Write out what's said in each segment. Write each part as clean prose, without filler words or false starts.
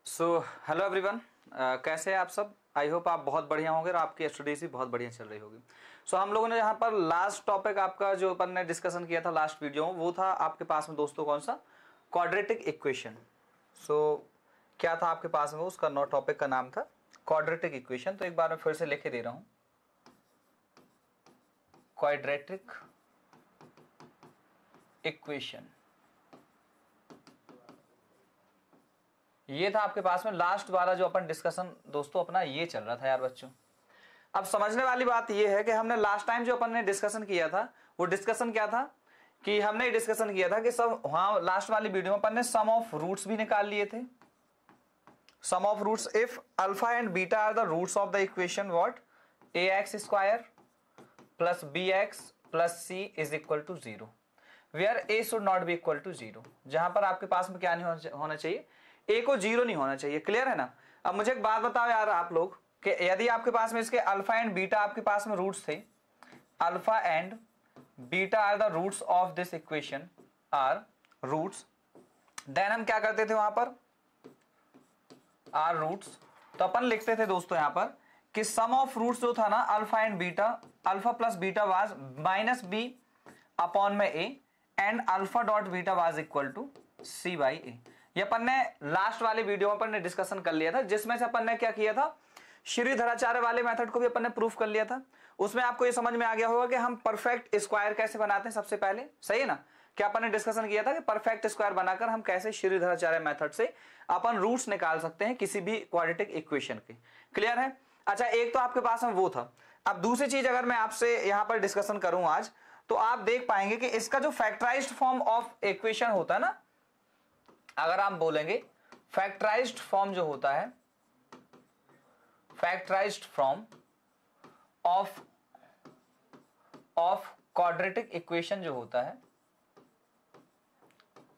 So hello everyone, कैसे हैं आप सब। आई होप आप बहुत बढ़िया होंगे और आपकी स्टडीज भी बहुत बढ़िया चल रही होगी। सो हम लोगों ने यहाँ पर लास्ट टॉपिक आपका जो अपन ने डिस्कशन किया था लास्ट वीडियो में, वो था आपके पास में दोस्तों कौन सा, क्वाड्रेटिक इक्वेशन। सो क्या था आपके पास में, उसका नो टॉपिक का नाम था क्वाड्रेटिक इक्वेशन। तो एक बार मैं फिर से लिखे दे रहा हूँ, क्वाड्रेटिक इक्वेशन। ये था आपके पास में लास्ट वाला जो अपन डिस्कशन दोस्तों अपना ये चल रहा था यार बच्चों। अब समझने वाली बात ये है कि हमने लास्ट टाइम जो अपन ने डिस्कशन किया था, वो डिस्कशन क्या था कि हमने डिस्कशन किया था कि सब वहां लास्ट वाली वीडियो में अपन ने सम ऑफ रूट्स भी निकाल लिए थे। Sum of roots if alpha and beta are the roots of the equation what ax square plus bx plus c is equal to 0 where a should not be equal to 0। जहां पर आपके पास में क्या नहीं होना चाहिए, a को 0 नहीं होना चाहिए। क्लियर है ना। अब मुझे एक बात बताओ यार आप लोग कि यदि आपके पास में इसके अल्फा एंड बीटा आपके पास में रूट्स थे, alpha and beta are the roots of this equation are roots, then हम क्या करते थे वहां पर आर रूट्स। तो अपन लिखते थे दोस्तों यहां पर कि सम ऑफ रूट्स जो था ना alpha and beta, alpha plus beta was minus b upon में a and alpha dot beta was equal to c by a. ये अपन ने लास्ट वाले वीडियो में अपन ने डिस्कशन कर लिया था, जिसमें से अपन ने क्या किया था, श्रीधराचार्य वाले मेथड को भी अपन ने प्रूफ कर लिया था। उसमें आपको ये समझ में आ गया होगा कि हम परफेक्ट स्क्वायर कैसे बनाते हैं सबसे पहले, सही है ना। क्या अपन ने डिस्कशन किया था कि परफेक्ट स्क्वायर बनाकर हम कैसे श्रीधराचार्य मेथड से अपन रूट्स निकाल सकते हैं किसी भी क्वाड्रेटिक इक्वेशन के। क्लियर है। अच्छा, एक तो आपके पास में वो था। अब दूसरी चीज अगर मैं आपसे यहां पर डिस्कशन करूं आज, तो आप देख पाएंगे कि इसका जो फैक्टराइज्ड फॉर्म ऑफ इक्वेशन होता है ना, अगर आप बोलेंगे फैक्टराइज्ड फॉर्म जो होता है, factorised form of quadratic equation जो होता है,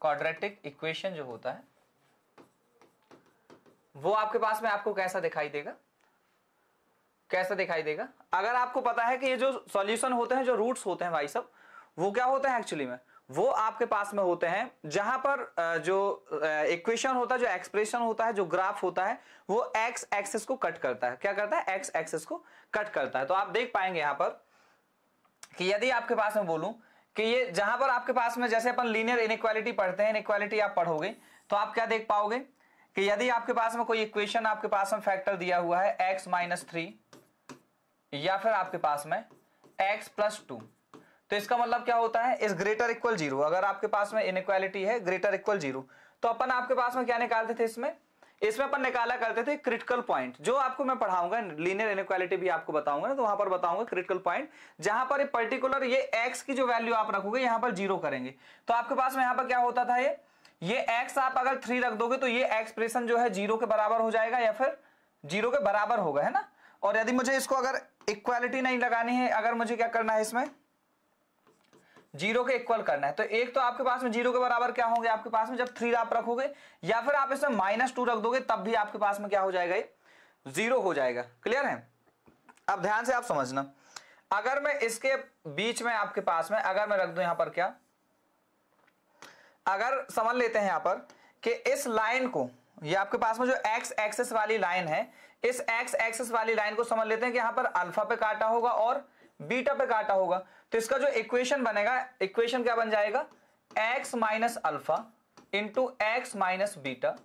क्वाड्रेटिक इक्वेशन जो होता है वो आपके पास में आपको कैसा दिखाई देगा, कैसा दिखाई देगा। अगर आपको पता है कि ये जो सॉल्यूशन होते हैं, जो रूट्स होते हैं भाई सब, वो क्या होते हैं एक्चुअली में, वो आपके पास में होते हैं जहां पर जो इक्वेशन होता है, जो एक्सप्रेशन होता है, जो ग्राफ होता है, वो एक्स एक्सिस को कट करता है। क्या करता है, एक्स एक्सिस को कट करता है। तो आप देख पाएंगे यहां पर कि यदि आपके पास में बोलूं कि ये जहां पर आपके पास में, जैसे अपन लीनियर इनइक्वालिटी पढ़ते हैं, इनइक्वालिटी आप पढ़ोगे तो आप क्या देख पाओगे कि यदि आपके पास में कोई इक्वेशन आपके पास में फैक्टर दिया हुआ है x माइनस 3 या फिर आपके पास में x प्लस 2, तो इसका मतलब क्या होता है, इस ग्रेटर इक्वल 0। अगर आपके पास में इनइक्वालिटी है ग्रेटर इक्वल 0, तो अपन आपके पास में क्या निकालते थे, इसमें अपन निकाला करते थे क्रिटिकल पॉइंट। जो आपको मैं पढ़ाऊंगा, लीनियर इनइक्वालिटी भी आपको बताऊंगा ना, तो वहां पर बताऊंगा क्रिटिकल पॉइंट, जहां पर पर्टिकुलर ये x की जो वैल्यू आप रखोगे यहां पर 0 करेंगे। तो आपके पास में यहां पर क्या होता था, ये x आप अगर 3 रख दोगे तो ये एक्सप्रेशन जो है 0 के बराबर हो जाएगा या फिर 0 के बराबर होगा, है ना। और यदि मुझे इसको अगर इक्वालिटी नहीं लगानी है, अगर मुझे क्या करना है, इसमें 0 के इक्वल करना है, तो एक तो आपके पास में 0 के बराबर क्या होंगे आपके पास में, जब 3 आप रखोगे या फिर आप इसमें -2 रख दोगे, तब भी आपके पास में क्या हो जाएगा, ये 0 हो जाएगा। क्लियर है। अब ध्यान से आप समझना, अगर मैं इसके बीच में आपके पास में अगर मैं रख दूं यहां पर क्या, अगर समझ लेते हैं यहां पर कि इस लाइन को, ये आपके पास में जो एक्स एक्सिस वाली लाइन है, इस एक्स एक्सिस वाली लाइन को समझ लेते हैं कि यहां पर अल्फा पे काटा होगा और बीटा पे काटा होगा। तो इसका जो इक्वेशन बनेगा, इक्वेशन क्या बन जाएगा, x minus alpha into x minus beta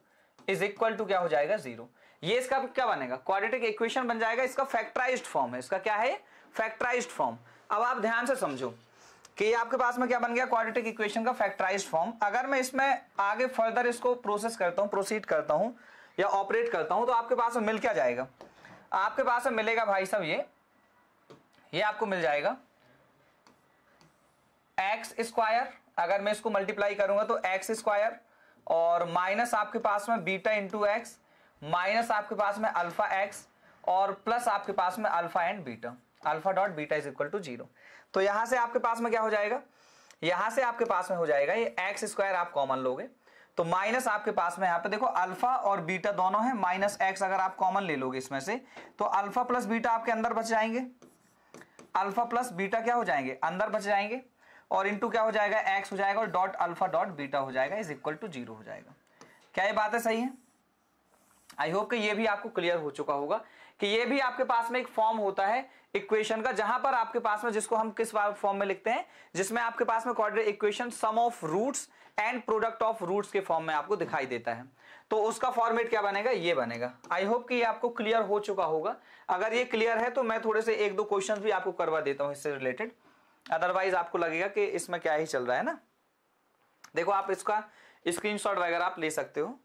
is equal to क्या हो जाएगा, 0। ये इसका क्या बनेगा, क्वाड्रेटिक इक्वेशन बन जाएगा। इसका फैक्टराइज्ड फॉर्म है। इसका क्या है, फैक्टराइज्ड फॉर्म। अब आप ध्यान से समझो कि आपके पास में क्या बन गया, क्वाड्रेटिक इक्वेशन का फैक्टराइज्ड फॉर्म। अगर मैं इसमें आगे फर्दर इसको प्रोसेस करता हूं, प्रोसीड करता हूं या ऑपरेट करता हूं, तो आपके पास में मिल क्या जाएगा, आपके पास में मिलेगा भाई साहब ये आपको मिल जाएगा एक्स स्क्वायर। अगर मैं इसको मल्टीप्लाई करूंगा तो एक्स स्क्वायर और माइनस आपके पास में बीटा इंटू एक्स, माइनस आपके पास में अल्फा एक्स और प्लस आपके पास में alpha and beta, alpha dot beta is equal to 0। तो यहां से आपके पास में क्या हो जाएगा, यहां से आपके पास में हो जाएगा ये एक्स स्क्वायर आप कॉमन लोगे, तो माइनस आपके पास में यहां पे देखो अल्फा और बीटा दोनों है, माइनस एक्स अगर आप कॉमन ले लोगे इसमें से, तो अल्फा प्लस बीटा आपके अंदर बच जाएंगे, अल्फा प्लस बीटा क्या हो जाएंगे, अंदर बच जाएंगे, और इंटू क्या हो जाएगा, एक्स हो जाएगा और डॉट अल्फा डॉट बीटा हो जाएगा इज इक्वल टू 0 हो जाएगा। क्या ये बात है, सही है। आई होप कि ये भी आपको क्लियर हो चुका होगा कि ये भी आपके पास में एक फॉर्म होता है इक्वेशन का, जहां पर आपके पास में, जिसको हम किस फॉर्म में लिखते हैं, जिसमें आपके पास में quadratic equation sum of roots and product of roots के फॉर्म में आपको दिखाई देता है। तो उसका फॉर्मेट क्या बनेगा, ये बनेगा। आई होप कि ये आपको क्लियर हो चुका होगा। अगर ये क्लियर है तो मैं थोड़े से एक दो क्वेश्चन भी आपको करवा देता हूं इससे रिलेटेड, अदरवाइज आपको लगेगा कि इसमें क्या ही चल रहा है ना। देखो आप इसका स्क्रीनशॉट वगैरह आप ले सकते हो।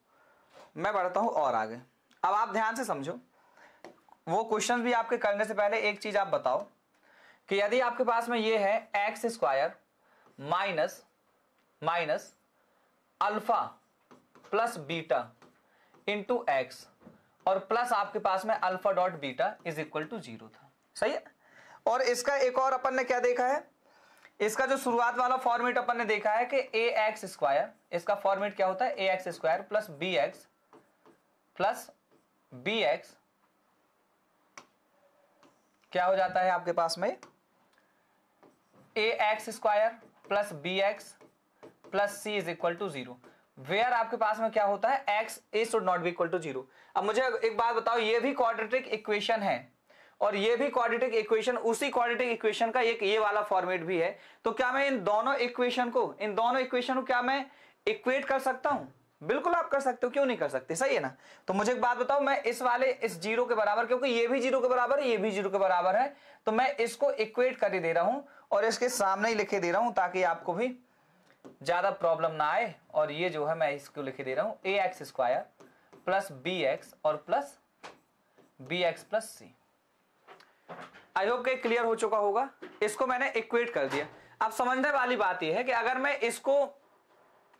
मैं बढ़ता हूं और आगे। अब आप ध्यान से समझो, वो क्वेश्चन भी आपके करने से पहले एक चीज आप बताओ कि यदि आपके पास में ये है x square minus alpha plus beta into x और प्लस आपके पास में alpha dot beta is equal to 0 था, सही है। और इसका एक और अपन ने क्या देखा है, इसका जो शुरुआत वाला फॉर्मेट अपन ने देखा है कि ए एक्स स्क्वायर, इसका फॉर्मेट क्या होता है, a x square plus b x क्या हो जाता है आपके पास में, a x square plus b x plus c is equal to 0, where आपके पास में क्या होता है, x a should not be equal to 0। अब मुझे एक बात बताओ, ये भी क्वाड्रेटिक इक्वेशन है और ये भी क्वाड्रेटिक इक्वेशन, उसी क्वाड्रेटिक इक्वेशन का एक ये वाला फॉर्मेट भी है। तो क्या मैं इन दोनों इक्वेशन को क्या मैं इक्वेट कर सकता हूं? बिल्कुल आप कर सकते हो, क्यों नहीं कर सकते, सही है ना। तो मुझे एक बात बताओ, मैं इस 0 के बराबर, क्योंकि ये भी 0 के बराबर है, ये भी 0 के बराबर है, तो मैं इसको इक्वेट कर ही दे रहा हूं और इसके सामने ही लिखे दे रहा हूं ताकि आपको भी ज्यादा प्रॉब्लम ना आए। और ये जो है मैं इसको लिखे दे रहा हूं a x square plus b x और plus b x plus c. I hope के क्लियर हो चुका होगा। इसको मैंने इक्वेट कर दिया। अब समझने वाली बात यह है कि अगर मैं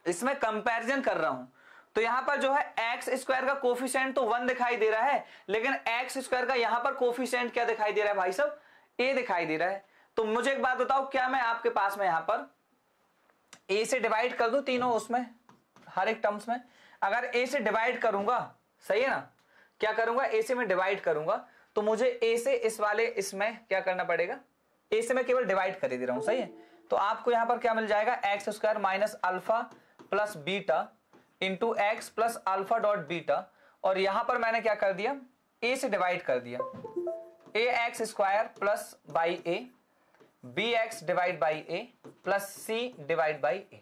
इसमें कंपैरिजन कर रहा हूं तो यहां पर जो है एक्स स्क्वायर का कोफिशिएंट तो 1 दिखाई दे रहा है, लेकिन एक्स स्क्वायर का यहां पर कोफिशिएंट क्या दिखाई दे रहा है भाई साहब, ए दिखाई दे रहा है। तो मुझे एक बात बताओ, क्या मैं आपके पास में यहां पर ए से डिवाइड कर दूं तीनों, उसमें हर एक टर्म्स में अगर ए से डिवाइड करूंगा, सही है ना, क्या करूंगा, ए से मैं डिवाइड करूंगा तो मुझे ए से इसमें क्या करना पड़ेगा, ए से मैं केवल डिवाइड कर दे रहा हूं, सही है। तो आपको यहां पर क्या मिल जाएगा, x square minus alpha plus beta into x plus alpha dot beta, और यहां पर मैंने क्या कर दिया, ए से डिवाइड कर दिया, a x square plus by a b x divide by a plus c divide by a.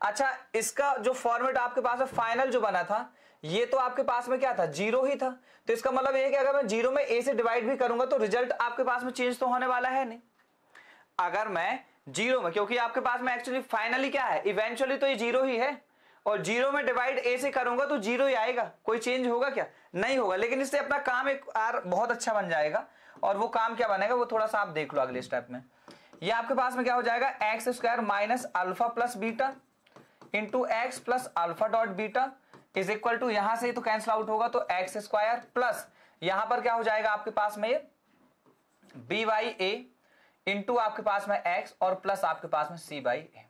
अच्छा, इसका जो फॉर्मेट आपके पास है फाइनल जो बना था, ये तो आपके पास में क्या था, 0 ही था। तो इसका मतलब ये है कि अगर मैं 0 में ए से डिवाइड भी करूंगा तो रिजल्ट आपके पास में चेंज तो होने वाला है नहीं। अगर मैं 0 में, क्योंकि आपके पास में एक्चुअली फाइनली क्या है, इवेंचुअली तो ये 0 ही है, और 0 में डिवाइड ए से करूंगा तो 0 ही आएगा, कोई चेंज होगा क्या, नहीं होगा। लेकिन इससे अपना काम एक बहुत अच्छा बन जाएगा, और वो काम क्या बनेगा वो थोड़ा सा आप देख लो अगले स्टेप में। ये आपके पास में क्या हो जाएगा, x square minus alpha plus beta into x plus alpha dot beta is equal to, यहां से तो कैंसिल आउट होगा तो एक्स स्क्वायर प्लस यहां पर क्या हो जाएगा आपके पास में ये बी बाई ए इंटू आपके पास में एक्स और प्लस आपके पास में सी बाई ए।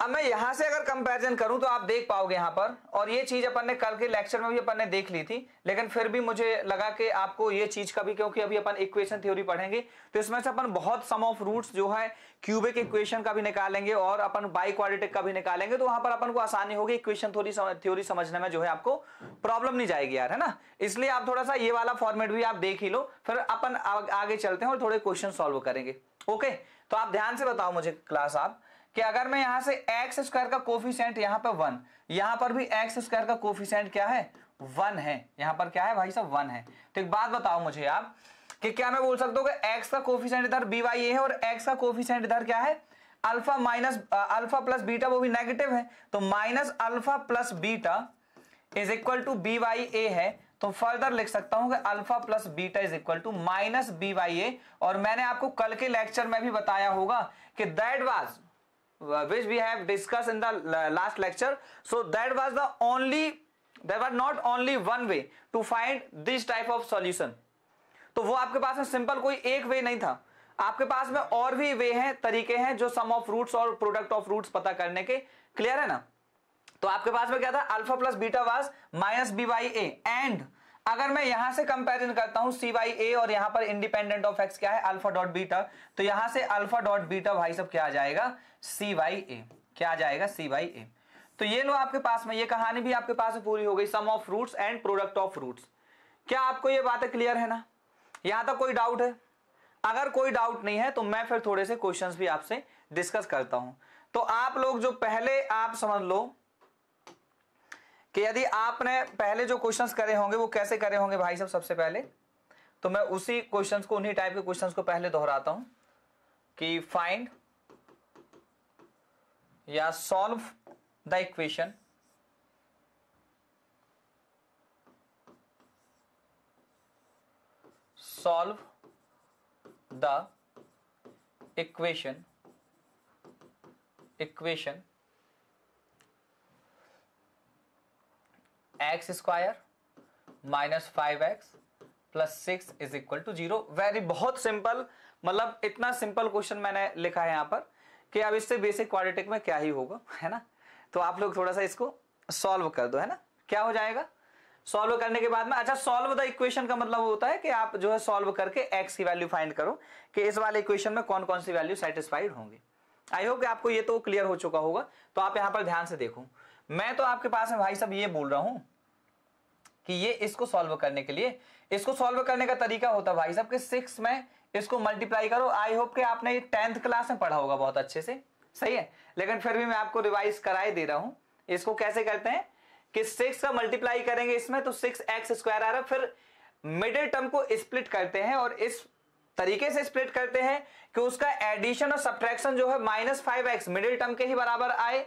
अब मैं यहां से अगर कंपैरिजन करूं तो आप देख पाओगे यहां पर, और ये चीज अपन ने कल के लेक्चर में भी अपन ने देख ली थी, लेकिन फिर भी मुझे लगा कि आपको ये चीज का भी, क्योंकि अभी अपन इक्वेशन थ्योरी पढ़ेंगे तो इसमें से अपन बहुत सम ऑफ रूट्स जो है क्यूबिक इक्वेशन का भी निकालेंगे और अपन बाई क्वाड्रेटिक का भी निकालेंगे, तो वहां पर अपन को आसानी होगी इक्वेशन थ्योरी समझने में, जो है आपको प्रॉब्लम नहीं जाएगी यार, है ना। इसलिए आप थोड़ा सा ये वाला फॉर्मेट भी आप देख ही लो, फिर अपन आगे चलते हैं और थोड़े क्वेश्चन सॉल्व करेंगे। ओके, तो आप ध्यान से बताओ मुझे क्लास आप कि अगर मैं यहां से एक्स स्क्वायर का कोफिशिएंट यहां पर 1, यहां पर भी एक्स स्क्वायर का कोफिशिएंट क्या है, 1 है, यहां पर क्या है भाई साहब 1 है। तो एक बात बताओ मुझे आप कि क्या मैं बोल सकता हूं कि एक्स का कोफिशिएंट इधर बी बाई ए है और एक्स का कोफिशिएंट इधर क्या है, alpha minus alpha plus beta, वो भी नेगेटिव है, तो minus alpha plus beta is equal to b by a है। तो फर्दर लिख सकता हूं कि alpha plus beta is equal to minus B by a. और मैंने आपको कल के लेक्चर में भी बताया होगा कि that was which we have discussed in the last lecture, so that was not only one way to find this type of solution। तो वो आपके पास में सिंपल कोई एक वे नहीं था, आपके पास में और भी वे हैं, तरीके हैं जो सम ऑफ रूट्स और प्रोडक्ट ऑफ रूट्स पता करने के, क्लियर है ना। तो आपके पास में क्या था, alpha plus beta was minus B by A, and अगर मैं यहां से कंपैरिजन करता हूं सी बाई ए और यहां पर इंडिपेंडेंट ऑफ एक्स क्या है, अल्फा डॉट बीटा, तो यहां से अल्फा डॉट बीटा भाई सब क्या आ जाएगा, सी बाई ए, क्या आ जाएगा, सी बाई ए। तो ये लो आपके पास में, ये कहानी भी आपके पास में पूरी हो गई, sum of roots and product of roots. क्या आपको ये बातें क्लियर है ना? यहां तक कोई डाउट है? अगर कोई डाउट नहीं है तो मैं फिर थोड़े से क्वेश्चंस भी आपसे डिस्कस करता हूं। तो आप लोग जो पहले आप समझ लो कि यदि आपने पहले जो क्वेश्चंस करे होंगे वो कैसे करे होंगे भाई साहब। सबसे पहले तो मैं उसी क्वेश्चंस को, उन्हीं टाइप के क्वेश्चंस को पहले दोहराता हूं कि फाइंड या solve the equation solve the equation x square minus 5x plus 6 is equal to 0। Very बहुत सिंपल, मतलब इतना सिंपल क्वेश्चन मैंने लिखा है यहां पर कि अब इससे बेसिक क्वाड्रेटिक में क्या ही होगा, है ना। तो आप लोग थोड़ा सा इसको सॉल्व कर दो, है ना। क्या हो जाएगा सॉल्व करने के बाद में? अच्छा, सॉल्व द इक्वेशन का मतलब होता है कि आप जो है सॉल्व करके x की वैल्यू फाइंड करो कि इस वाले इक्वेशन में कौन कौन सी वैल्यू सेटिस्फाइड होंगी। आई होप कि आपको ये तो क्लियर हो चुका होगा। तो आप यहां पर ध्यान से देखो, मैं तो आपके पास में भाई साहब ये बोल रहा हूं कि ये इसको सॉल्व करने के लिए, इसको सॉल्व करने का तरीका होता है भाई साहब कि 6 में इसको मल्टीप्लाई करो। आई होप कि आपने ये 10th क्लास में पढ़ा होगा बहुत अच्छे से, सही है, लेकिन फिर भी मैं आपको रिवाइज कराए दे रहा हूं। इसको कैसे करते हैं कि 6 का मल्टीप्लाई करेंगे इसमें तो 6x स्क्वायर आ रहा है, फिर मिडिल टर्म को स्प्लिट करते हैं और इस तरीके से स्प्लिट करते हैं कि उसका एडिशन और सब्ट्रैक्शन जो है -5x मिडिल टर्म के ही बराबर आए।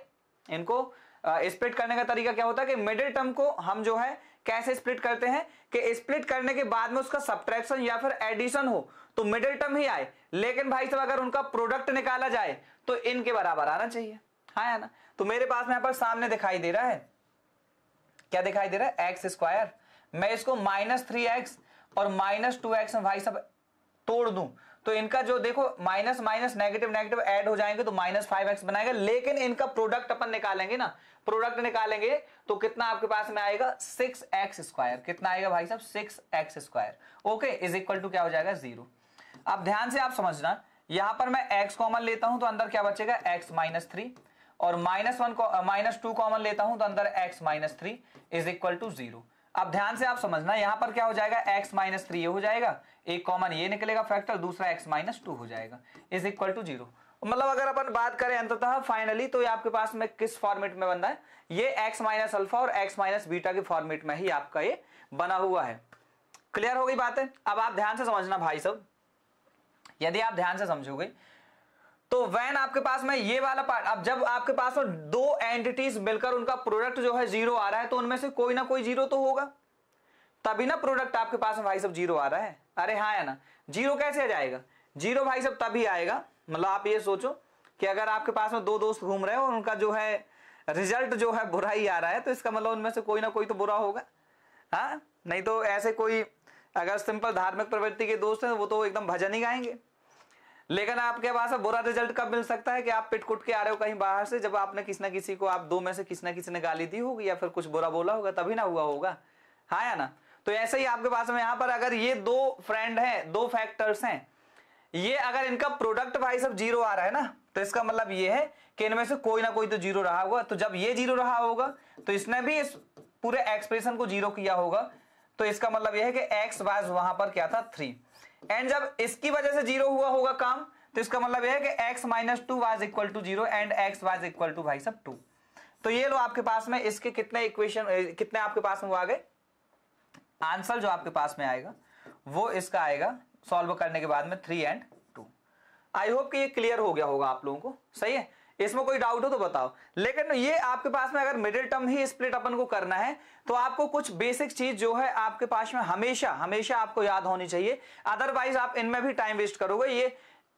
इनको स्प्लिट करने का तरीका क्या होता है कि मिडिल टर्म को हम जो है कैसे स्प्लिट करते हैं कि स्प्लिट करने के बाद में उसका सब्ट्रैक्शन या फिर एडिशन हो तो मिडिल टर्म ही आए, लेकिन भाई साहब अगर उनका प्रोडक्ट निकाला जाए तो इनके बराबर आना चाहिए, हाँ है ना। तो मेरे पास में यहां पर सामने दिखाई दे रहा है, क्या दिखाई दे रहा है, एक्स स्क्वायर। मैं इसको -3x और -2x में भाई साहब तोड़ दूं तो इनका जो देखो minus minus negative negative add हो जाएंगे तो -5x बनाएगा, लेकिन इनका प्रोडक्ट अपन निकालेंगे ना, प्रोडक्ट निकालेंगे तो कितना आपके पास में आएगा 6x स्क्वायर। कितना आएगा भाई साहब 6x square, okay, is equal to क्या हो जाएगा 0। अब ध्यान से आप समझना, यहां पर मैं x कॉमन लेता हूं तो अंदर क्या बचेगा x -3 और -2 कॉमन लेता हूं तो अंदर x -3 इज इक्वल टू 0। अब ध्यान से आप समझना, यहां पर क्या हो जाएगा x -3 ये हो जाएगा, एक कॉमन ये निकलेगा फैक्टर, दूसरा x -2 हो जाएगा इज इक्वल टू 0। मतलब अगर अपन बात करें अंततः फाइनली तो ये आपके पास में किस फॉर्मेट में बन रहा है, ये x माइनस अल्फा और x माइनस बीटा के फॉर्मेट में ही आपका ये बना हुआ है। क्लियर हो गई बात है। अब आप ध्यान से समझना भाई साहब, यदि आप ध्यान से समझोगे तो व्हेन आपके पास में ये वाला पार्ट, अब जब आपके पास में दो एंटिटीज मिलकर उनका प्रोडक्ट जो है 0 आ रहा है तो उनमें से कोई ना कोई 0 तो होगा, तभी ना प्रोडक्ट आपके पास में भाई साहब 0 आ रहा है। अरे हाँ है ना, 0 कैसे आ जाएगा, 0 भाई साहब तभी आएगा, मतलब आप ये सोचो कि अगर आपके पास में दो दोस्त घूम रहे हो और उनका जो है रिजल्ट जो है बुरा ही आ रहा है तो इसका मतलब उनमें से कोई ना कोई तो बुरा होगा, हाँ। नहीं तो ऐसे कोई अगर सिंपल धार्मिक प्रवृत्ति के दोस्त हैं वो तो एकदम भजन ही गाएंगे, लेकिन आपके पास बुरा रिजल्ट कब मिल सकता है कि आप पिट कुट के आ रहे हो कहीं बाहर से, जब आपने किसी ना किसी को, आप दो में से किसी ना किसी ने गाली दी होगी या फिर कुछ बुरा बोला होगा, तभी ना हुआ होगा, हाँ या ना। तो ऐसे ही आपके पास में यहाँ पर अगर ये दो फ्रेंड हैं, दो फैक्टर्स हैं, ये अगर इनका प्रोडक्ट भाई सब 0 आ रहा है ना तो इसका मतलब ये है कि इनमें से कोई ना कोई तो 0 रहा होगा। तो जब ये 0 रहा होगा तो इसने भी इस पूरे एक्सप्रेशन को 0 किया होगा, तो इसका मतलब यह है कि x वाज वहां पर क्या था 3, एंड जब इसकी वजह से 0 हुआ होगा काम तो इसका मतलब यह है कि x -2 was equal to 0 and x was equal to भाई सब 2। तो ये लो आपके पास में इसके कितने इक्वेशन, कितने आपके पास में वो आ गए, आंसर जो आपके पास में आएगा वो इसका आएगा सॉल्व करने के बाद में 3 एंड 2। आई होप कि ये क्लियर हो गया होगा आप लोगों को, सही है। इसमें कोई डाउट हो तो बताओ। लेकिन ये आपके पास में अगर मिडिल टर्म ही स्प्लिट अपन को करना है तो आपको कुछ बेसिक चीज जो है आपके पास में हमेशा हमेशा आपको याद होनी चाहिए, अदरवाइज आप इनमें भी टाइम वेस्ट करोगे। ये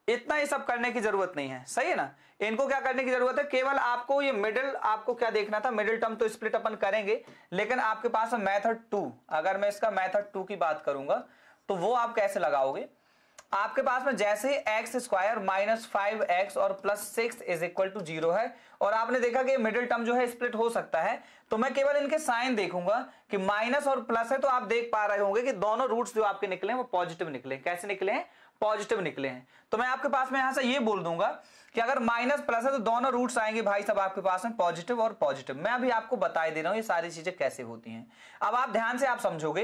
इतना ही सब करने की जरूरत नहीं है, सही है ना। इनको क्या करने की जरूरत है, केवल आपको ये मिडिल, आपको क्या देखना था, मिडिल टर्म तो स्प्लिट अपन करेंगे, लेकिन आपके पास मेथड 2, अगर मैं इसका मेथड 2 की बात करूंगा तो वो आप कैसे लगाओगे। आपके पास में जैसे एक्स स्क्वायर -5x और +6 इज इक्वल टू 0 है और आपने देखा कि मिडिल टर्म जो है स्प्लिट हो सकता है, तो मैं केवल इनके साइन देखूंगा कि माइनस और प्लस है, तो आप देख पा रहे होंगे कि दोनों रूट्स जो आपके निकले हैं वो पॉजिटिव निकले। कैसे निकले हैं, पॉजिटिव निकले हैं। तो मैं आपके पास में यहां से ये बोल दूंगा कि अगर माइनस प्लस है तो दोनों रूट्स आएंगे भाई सब आपके पास में पॉजिटिव और पॉजिटिव। मैं अभी आपको बता दे रहा हूं ये सारी चीजें कैसे होती हैं। अब आप ध्यान से आप समझोगे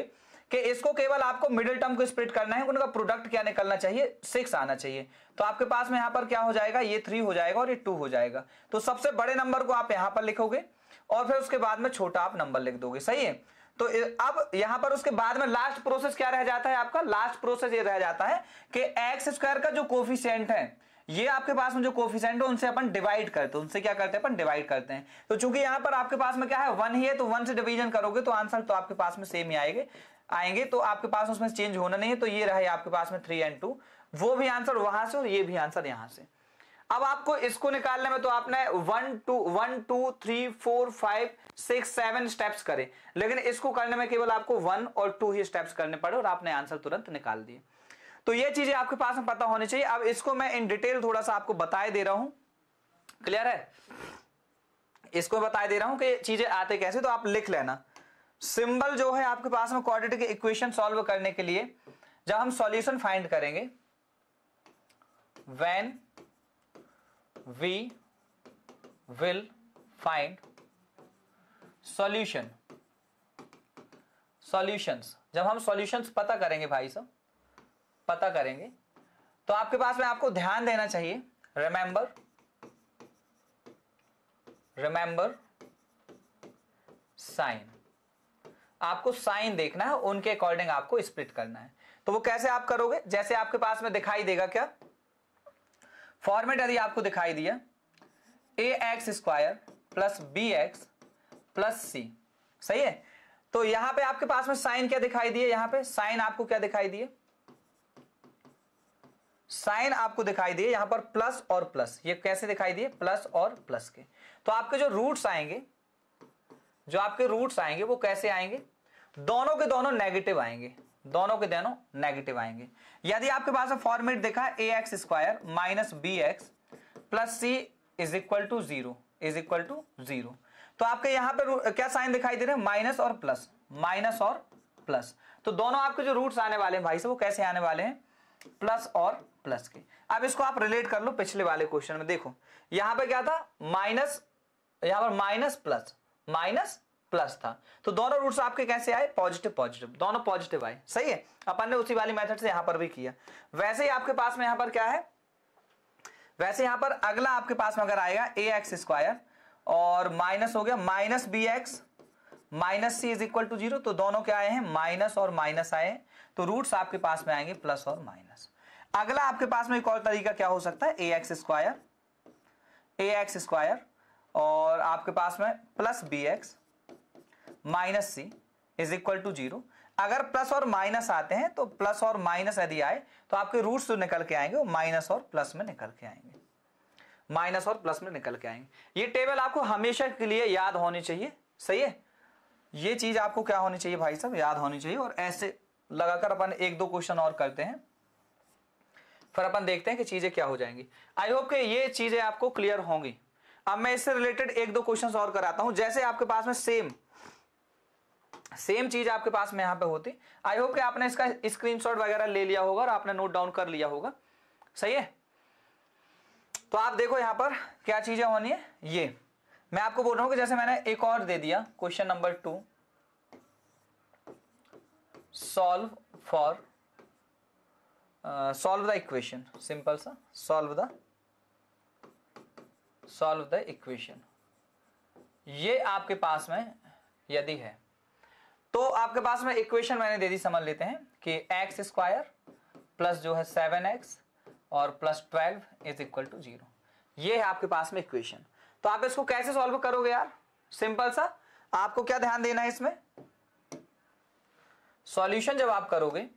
कि इसको केवल आपको मिडिल टर्म को स्प्लिट करना है, उनका प्रोडक्ट क्या निकलना चाहिए, 6 आना चाहिए। तो आपके पास में यहां पर क्या हो जाएगा, ये 3 हो जाएगा और ये 2 हो जाएगा। तो सबसे बड़े नंबर को आप यहां पर लिखोगे और फिर उसके बाद में छोटा आप नंबर लिख दोगे, सही है। तो अब यहां पर उसके बाद में लास्ट प्रोसेस क्या रह जाता है आपका, लास्ट प्रोसेस ये रह जाता है कि एक्स स्क्वायर का जो कोफिशिएंट है, ये आपके पास में जो कोफिशिएंट है उनसे अपन डिवाइड करते हैं, उनसे क्या करते हैं अपन डिवाइड करते हैं। तो चूंकि यहां पर आपके पास में क्या है 1 ही है, तो 1 से डिवीजन करोगे तो आंसर तो आपके पास में सेम ही आएंगे, तो आपके पास उसमें चेंज होना नहीं है। तो ये रहा आपके पास में 3 और 2, वो भी आंसर वहां से और ये भी आंसर यहां से। अब आपको इसको निकालने में तो आपने 1 2 3 4 5 6 7 स्टेप्स करे, लेकिन इसको करने में केवल आपको 1 और 2 ही स्टेप्स करने पड़े और आपने आंसर तुरंत निकाल दिए। तो ये चीजें आपके पास में पता होनी चाहिए। अब इसको मैं इन डिटेल थोड़ा सा आपको बताए दे रहा हूं, क्लियर है, इसको बताए दे रहा हूं कि चीजें आते कैसे। तो आप लिख लेना सिंबल जो है आपके पास में क्वाड्रेटिक इक्वेशन सॉल्व करने के लिए जब हम सॉल्यूशन फाइंड करेंगे, when we will find solution, solutions, जब हम सॉल्यूशंस पता करेंगे भाई साहब, पता करेंगे, तो आपके पास में आपको ध्यान देना चाहिए, रिमेंबर साइन, आपको साइन देखना है, उनके अकॉर्डिंग आपको स्प्लिट करना है। तो वो कैसे आप करोगे, जैसे आपके पास में दिखाई देगा क्या फॉर्मेट, यदि आपको दिखाई दिया ax² plus bx plus c, सही है। तो यहां पे आपके पास में साइन क्या दिखाई दिए, यहां पे साइन आपको क्या दिखाई दिए, साइन आपको दिखाई दिए यहां पर प्लस और प्लस, ये कैसे दिखाई दिए, प्लस और प्लस के। तो आपके जो रूट्स आएंगे, जो आपके रूट्स आएंगे वो कैसे आएंगे, दोनों के दोनों नेगेटिव आएंगे, दोनों के दोनों नेगेटिव आएंगे। यदि आपके पास फॉर्मेट देखा ax² minus bx plus c is equal to 0, तो आपके यहां पे क्या साइन दिखाई दे रहे हैं, माइनस और प्लस, माइनस और प्लस। तो दोनों आपके जो रूट्स आने वाले हैं भाई साहब वो कैसे आने वाले हैं, प्लस और प्लस के। अब इसको आप रिलेट कर लो पिछले वाले क्वेश्चन में, देखो यहां पे क्या था, माइनस, यहां पर माइनस प्लस था, तो दोनों रूट्स आपके कैसे आए, पॉजिटिव पॉजिटिव, दोनों पॉजिटिव आए, सही है। अपन ने उसी वाली मेथड से यहां पर भी किया। वैसे ही आपके पास में यहां पर क्या है, वैसे यहां पर अगला आपके पास में अगर आएगा ax² और माइनस हो गया minus bx minus c is equal to 0, तो दोनों क्या आए हैं, माइनस और माइनस आए हैं, तो रूट्स आपके पास में आएंगे प्लस और माइनस। अगला आपके पास में एक और तरीका क्या हो सकता है, ax² और आपके पास में plus bx minus c is equal to 0। अगर प्लस और माइनस आते हैं तो प्लस और माइनस यदि आए तो आपके रूट्स जो निकल के आएंगे वो माइनस और प्लस में निकल के आएंगे, माइनस और प्लस में निकल के आएंगे। ये टेबल आपको हमेशा के लिए याद होनी चाहिए, सही है, ये चीज आपको क्या होनी चाहिए भाई साहब, याद होनी चाहिए। और ऐसे लगाकर अपन 1-2 क्वेश्चन और करते हैं, फिर अपन देखते हैं कि चीजें क्या हो जाएंगी। आई होप कि ये चीजें आपको क्लियर होंगी। अब मैं इससे रिलेटेड 1-2 क्वेश्चन और कराता हूं, जैसे आपके पास में सेम चीज आपके पास में यहां पे होती। आई होप कि आपने इसका स्क्रीनशॉट वगैरह ले लिया होगा और आपने नोट डाउन कर लिया होगा, सही है। तो आप देखो यहां पर क्या चीजें होनी है, ये मैं आपको बोल रहा हूं कि जैसे मैंने एक और दे दिया question number 2, solve the equation, simple सा सॉल्व द इक्वेशन। ये आपके पास में यदि है तो आपके पास में इक्वेशन मैंने दे दी, समझ लेते हैं कि x² प्लस जो है 7x और प्लस 12 इज इक्वल टू 0, ये है आपके पास में इक्वेशन। तो आप इसको कैसे सॉल्व करोगे यार, सिंपल सा, आपको क्या ध्यान देना है इसमें, सॉल्यूशन जब आप करोगे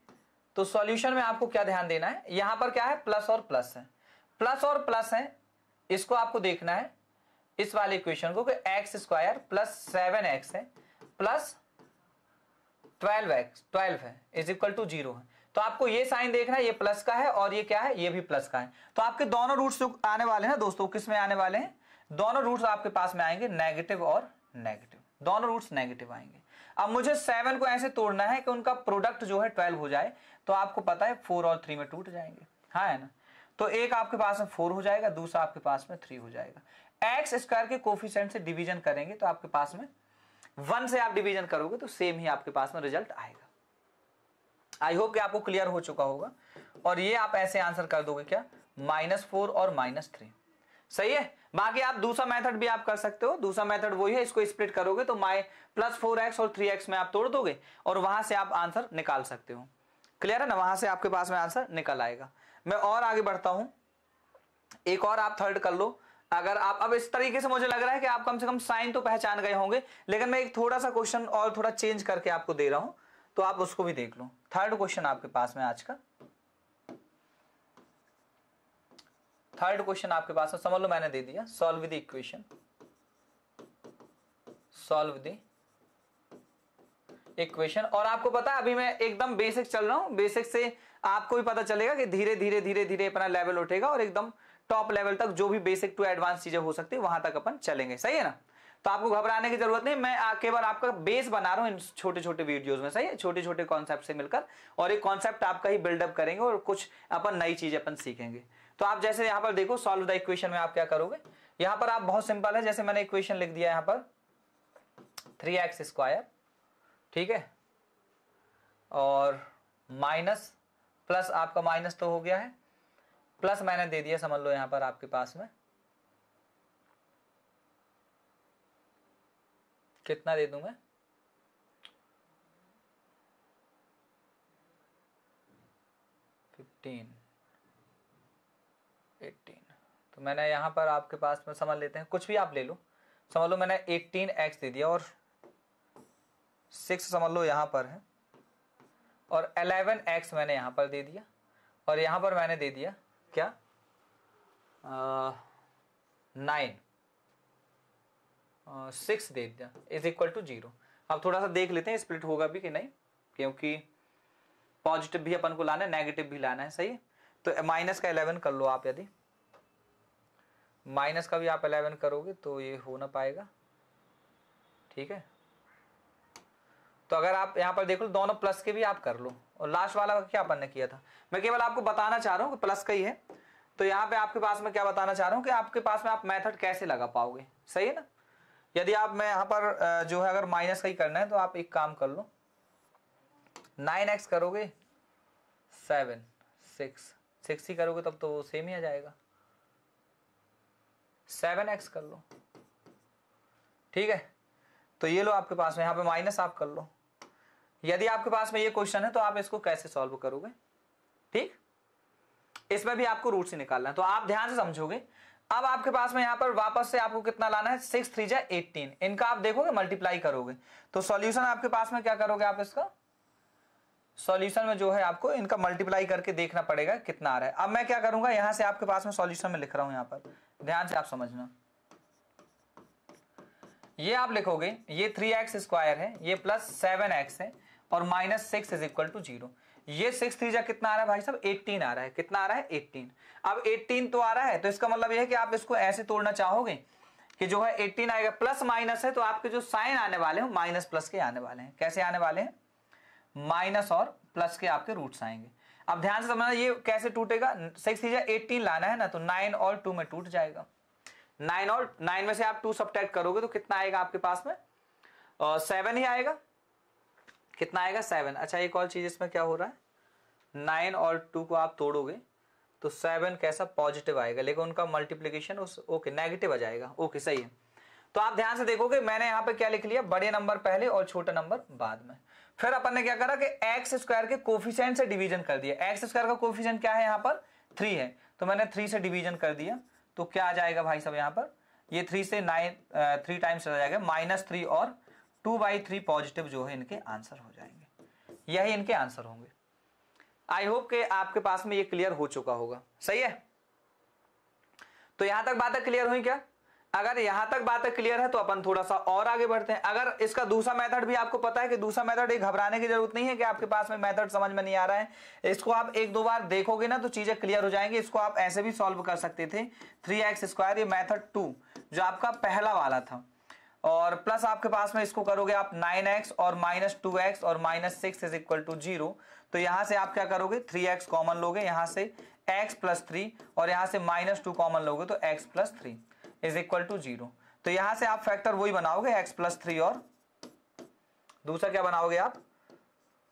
तो सॉल्यूशन में आपको क्या ध्यान देना है, यहां पर क्या है, प्लस और प्लस है, प्लस और प्लस है, इसको आपको देखना है इस वाले इक्वेशन को कि x² प्लस 7x है प्लस 12 है इज इक्वल टू 0 है। तो आपको ये साइन देखना है, ये प्लस का है और ये क्या है, ये भी प्लस का है। तो आपके दोनों रूट्स जो आने वाले हैं दोस्तों, किस में आने वाले हैं, दोनों रूट्स आपके पास में आएंगे नेगेटिव और नेगेटिव, दोनों रूट्स नेगेटिव आएंगे। अब मुझे 7 को ऐसे तोड़ना है कि उनका प्रोडक्ट जो है 12 हो जाए, तो आपको पता है 4 और 3 में टूट जाएंगे, हाँ है ना। तो एक आपके पास में 4 हो जाएगा, दूसरा आपके पास में 3 हो जाएगा। एक्स स्क्वायर के कोफिशिएंट से डिवीजन करेंगे तो आपके पास में 1 से आप डिवीजन करोगे तो सेम ही आपके पास में रिजल्ट आएगा। आई होप कि आपको क्लियर हो चुका होगा। और ये आप ऐसे आंसर कर दोगे क्या, -4 और -3, सही है। बाकी आप दूसरा मेथड भी आप कर सकते हो, दूसरा मेथड वही है, इसको स्प्लिट करोगे तो +4x और 3x में आप तोड़ दोगे और वहां से आप आंसर निकाल सकते हो। क्लियर है ना, वहां से आपके पास में आंसर निकल आएगा। मैं और आगे बढ़ता हूं, एक और आप थर्ड कर लो। अगर आप अब इस तरीके से मुझे लग रहा है कि आप कम से कम साइन तो पहचान गए होंगे, लेकिन मैं एक थोड़ा सा क्वेश्चन और थोड़ा चेंज करके आपको दे रहा हूं, तो आप उसको भी देख लो। थर्ड क्वेश्चन आपके पास में आज का, थर्ड क्वेश्चन आपके पास में समझ लो मैंने दे दिया, solve the equation, solve the equation. और आपको पता है अभी मैं एकदम बेसिक चल रहा हूं, बेसिक से आपको भी पता चलेगा कि धीरे धीरे धीरे धीरे अपना लेवल उठेगा और एकदम टॉप लेवल तक जो भी बेसिक टू एडवांस चीजें हो सकती है वहां तक अपन चलेंगे, सही है ना। तो आपको घबराने की जरूरत नहीं, मैं केवल आपका बेस बना रहा हूं इन छोटे छोटे वीडियोस में, सही है, छोटे छोटे कॉन्सेप्ट से मिलकर, और एक कॉन्सेप्ट आपका ही बिल्डअप करेंगे और कुछ अपन नई चीजें अपन सीखेंगे। तो आप जैसे यहाँ पर देखो, सॉल्व द इक्वेशन में आप क्या करोगे, यहाँ पर आप बहुत सिंपल है, जैसे मैंने इक्वेशन लिख दिया यहाँ पर 3x², ठीक है, और माइनस प्लस आपका माइनस तो हो गया है, प्लस मैंने दे दिया, समझ लो यहां पर आपके पास में कितना दे दूं मैं, 15, 18। तो मैंने यहां पर आपके पास में समझ लेते हैं, कुछ भी आप ले लो, समझ लो मैंने 18x दे दिया और 6 समझ लो यहां पर है, और 11x मैंने यहां पर दे दिया, और यहां पर मैंने दे दिया क्या 9, 6 दे दिया इज इक्वल टू 0। अब थोड़ा सा देख लेते हैं स्प्लिट होगा भी कि नहीं, क्योंकि पॉजिटिव भी अपन को लाना है, नेगेटिव भी लाना है, सही है। तो माइनस का 11 कर लो आप, यदि माइनस का भी आप 11 करोगे तो ये हो ना पाएगा, ठीक है। तो अगर आप यहां पर देखो दोनों प्लस के भी आप कर लो, और लास्ट वाला क्या अपन ने किया था, मैं केवल आपको बताना चाह रहा हूं कि प्लस का ही है। तो यहाँ पे आपके पास में क्या बताना चाह रहा हूं कि आपके पास में आप मेथड कैसे लगा पाओगे, सही है ना। यदि आप मैं यहाँ पर जो है अगर माइनस का ही करना है तो आप एक काम कर लो, 9x करोगे 7, 6 ही करोगे तब तो सेम ही आ जाएगा, 7x कर लो, ठीक है। तो ये लो आपके पास में, यहाँ पे माइनस आप कर लो। यदि आपके पास में ये क्वेश्चन है तो आप इसको कैसे सॉल्व करोगे, ठीक, इसमें भी आपको रूट से निकालना है, तो आप ध्यान से समझोगे। अब आपके पास में यहाँ पर वापस से आपको कितना लाना है, 6 3 जा 18, इनका आप देखोगे मल्टीप्लाई करोगे तो सॉल्यूशन आपके पास में क्या करोगे आप, इसका सॉल्यूशन में जो है आपको इनका मल्टीप्लाई करके देखना पड़ेगा कितना आ रहा है। अब मैं क्या करूंगा, यहां से आपके पास में सॉल्यूशन में लिख रहा हूं, यहां पर ध्यान से आप समझना, ये आप लिखोगे ये 3x² है, ये प्लस 7x है, और -6 इज इक्वल टू 0। ये 6 3 जा कितना आ रहा है भाई साहब, 18 आ रहा है, कितना आ रहा है 18। अब 18 तो आ रहा है, तो इसका मतलब ये है कि आप इसको ऐसे तोड़ना चाहोगे कि जो है 18 आएगा, प्लस माइनस है तो आपके जो साइन आने वाले हैं माइनस प्लस के आने वाले हैं। कैसे आने वाले हैं, माइनस और प्लस के आपके रूट्स आएंगे। अब ध्यान से समझना ये कैसे टूटेगा, 6 3 जा 18 लाना है ना, तो 9 और 2 में टूट जाएगा। 9 और 9 में से आप 2 सब्ट्रैक्ट करोगे तो कितना आएगा आपके पास में, 7 ही आएगा। कितना आएगा 7। अच्छा एक और चीज इसमें क्या हो रहा है, 9 और 2 को आप तोड़ोगे तो 7 कैसा पॉजिटिव आएगा, लेकिन उनका मल्टीप्लीकेशन उस ओके नेगेटिव आ जाएगा, ओके सही है। तो आप ध्यान से देखोगे मैंने यहाँ पे क्या लिख लिया, बड़े नंबर पहले और छोटा नंबर बाद में। फिर अपन ने क्या करा कि x² के कोफिशिएंट से डिवीजन कर दिया। x² का कोफिशिएंट क्या है यहाँ पर 3 है, तो मैंने 3 से डिवीजन कर दिया, तो क्या आ जाएगा भाई साहब यहाँ पर, ये 3 से 3 टाइम्स चला जाएगा, -3 और 2/3 पॉजिटिव जो है इनके आंसर हो जाएंगे, यही इनके आंसर होंगे। आई होप के आपके पास में ये क्लियर हो चुका होगा, सही है। तो यहां तक बातें क्लियर हुई क्या, अगर यहां तक बातें क्लियर है तो अपन थोड़ा सा और आगे बढ़ते हैं। अगर इसका दूसरा मेथड भी आपको पता है कि दूसरा मेथड, एक घबराने की जरूरत नहीं है कि आपके पास में मेथड समझ में नहीं आ रहा है, इसको आप 1-2 बार देखोगे ना तो चीजें क्लियर हो जाएंगी। इसको आप ऐसे भी सॉल्व कर सकते थे, 3x², ये मेथड 2 जो आपका पहला वाला था, और प्लस आपके पास में इसको करोगे आप 9x और -2x और -6 इज इक्वल टू 0। तो यहां से आप क्या करोगे 3x कॉमन लोगे, यहां से x प्लस 3 और यहां से -2 कॉमन लोगे तो x plus 3 is equal to 0। तो यहां से आप फैक्टर वही बनाओगे x प्लस 3 और दूसरा क्या बनाओगे आप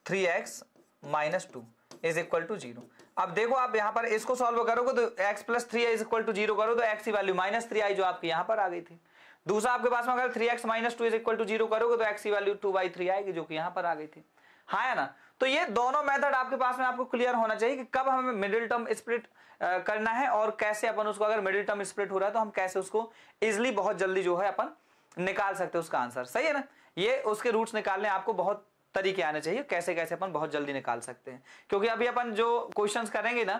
3x -2 इज इक्वल टू 0। अब देखो आप यहां पर इसको सॉल्व करोगे तो x plus 3 is equal to 0 करो तो x की वैल्यू -3 आई जो आपकी यहां पर आ गई थी। दूसरा आपके पास में अगर 3x -2 इज इक्वल टू 0 करोगे तो x की वैल्यू 2/3 आएगी जो कि यहां पर आ गई थी। हाँ है ना। तो ये दोनों मेथड आपके पास में आपको क्लियर होना चाहिए कि कब हमें मिडिल टर्म स्प्लिट करना है और कैसे अपन उसको, अगर मिडिल टर्म स्प्लिट हो रहा है तो हम कैसे उसको इजिली बहुत जल्दी जो है अपन निकाल सकते हैं उसका आंसर। सही है ना। ये उसके रूट्स निकालने आपको बहुत तरीके आने चाहिए कैसे कैसे अपन बहुत जल्दी निकाल सकते हैं, क्योंकि अभी अपन जो क्वेश्चंस करेंगे ना,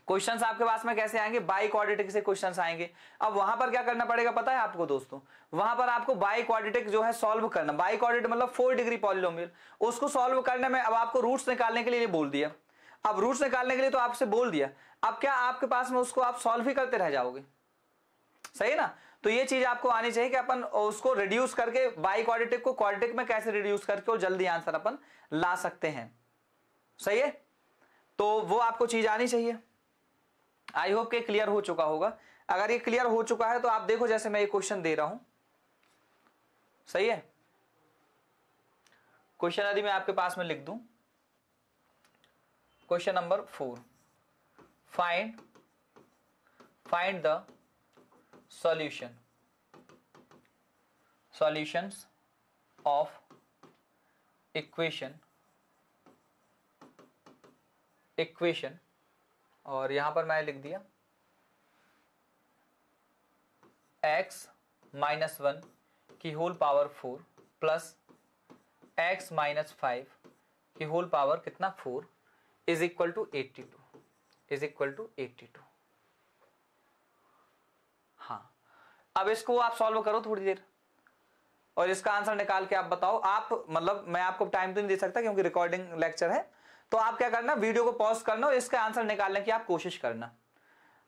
क्वेश्चंस आपके पास में कैसे आएंगे बाई क्वाड्रेटिक से क्वेश्चंस आएंगे। अब वहां पर क्या करना पड़ेगा पता है आपको दोस्तों, वहां पर आपको बाई क्वाड्रेटिक जो है सॉल्व करना, बाई क्वाड्रेटिक मतलब 4 डिग्री पॉलिनोमियल, उसको सॉल्व करने में अब आपको रूट्स निकालने के लिए बोल दिया। अब रूट्स निकालने के लिए तो आपसे बोल दिया, अब क्या आपके पास में उसको आप सॉल्व ही करते रह जाओगे। सही है ना। तो ये चीज आपको आनी चाहिए कि अपन उसको रिड्यूस करके बाई क्वाड्रेटिक को क्वाड्रेटिक में कैसे रिड्यूस करके और जल्दी आंसर अपन ला सकते हैं। सही है। तो वो आपको चीज आनी चाहिए। आई होप के क्लियर हो चुका होगा। अगर ये क्लियर हो चुका है तो आप देखो जैसे मैं ये क्वेश्चन दे रहा हूं। सही है। क्वेश्चन यदि मैं आपके पास में लिख दूं, question number 4, find the solutions of equation और यहां पर मैं लिख दिया x -1 की होल पावर 4 प्लस x -5 की होल पावर कितना 4 इज इक्वल टू 82। हाँ, अब इसको आप सॉल्व करो थोड़ी देर और इसका आंसर निकाल के आप बताओ। आप मतलब मैं आपको टाइम तो नहीं दे सकता क्योंकि रिकॉर्डिंग लेक्चर है, तो आप क्या करना वीडियो को पॉज करना और इसका आंसर निकालने की आप कोशिश करना।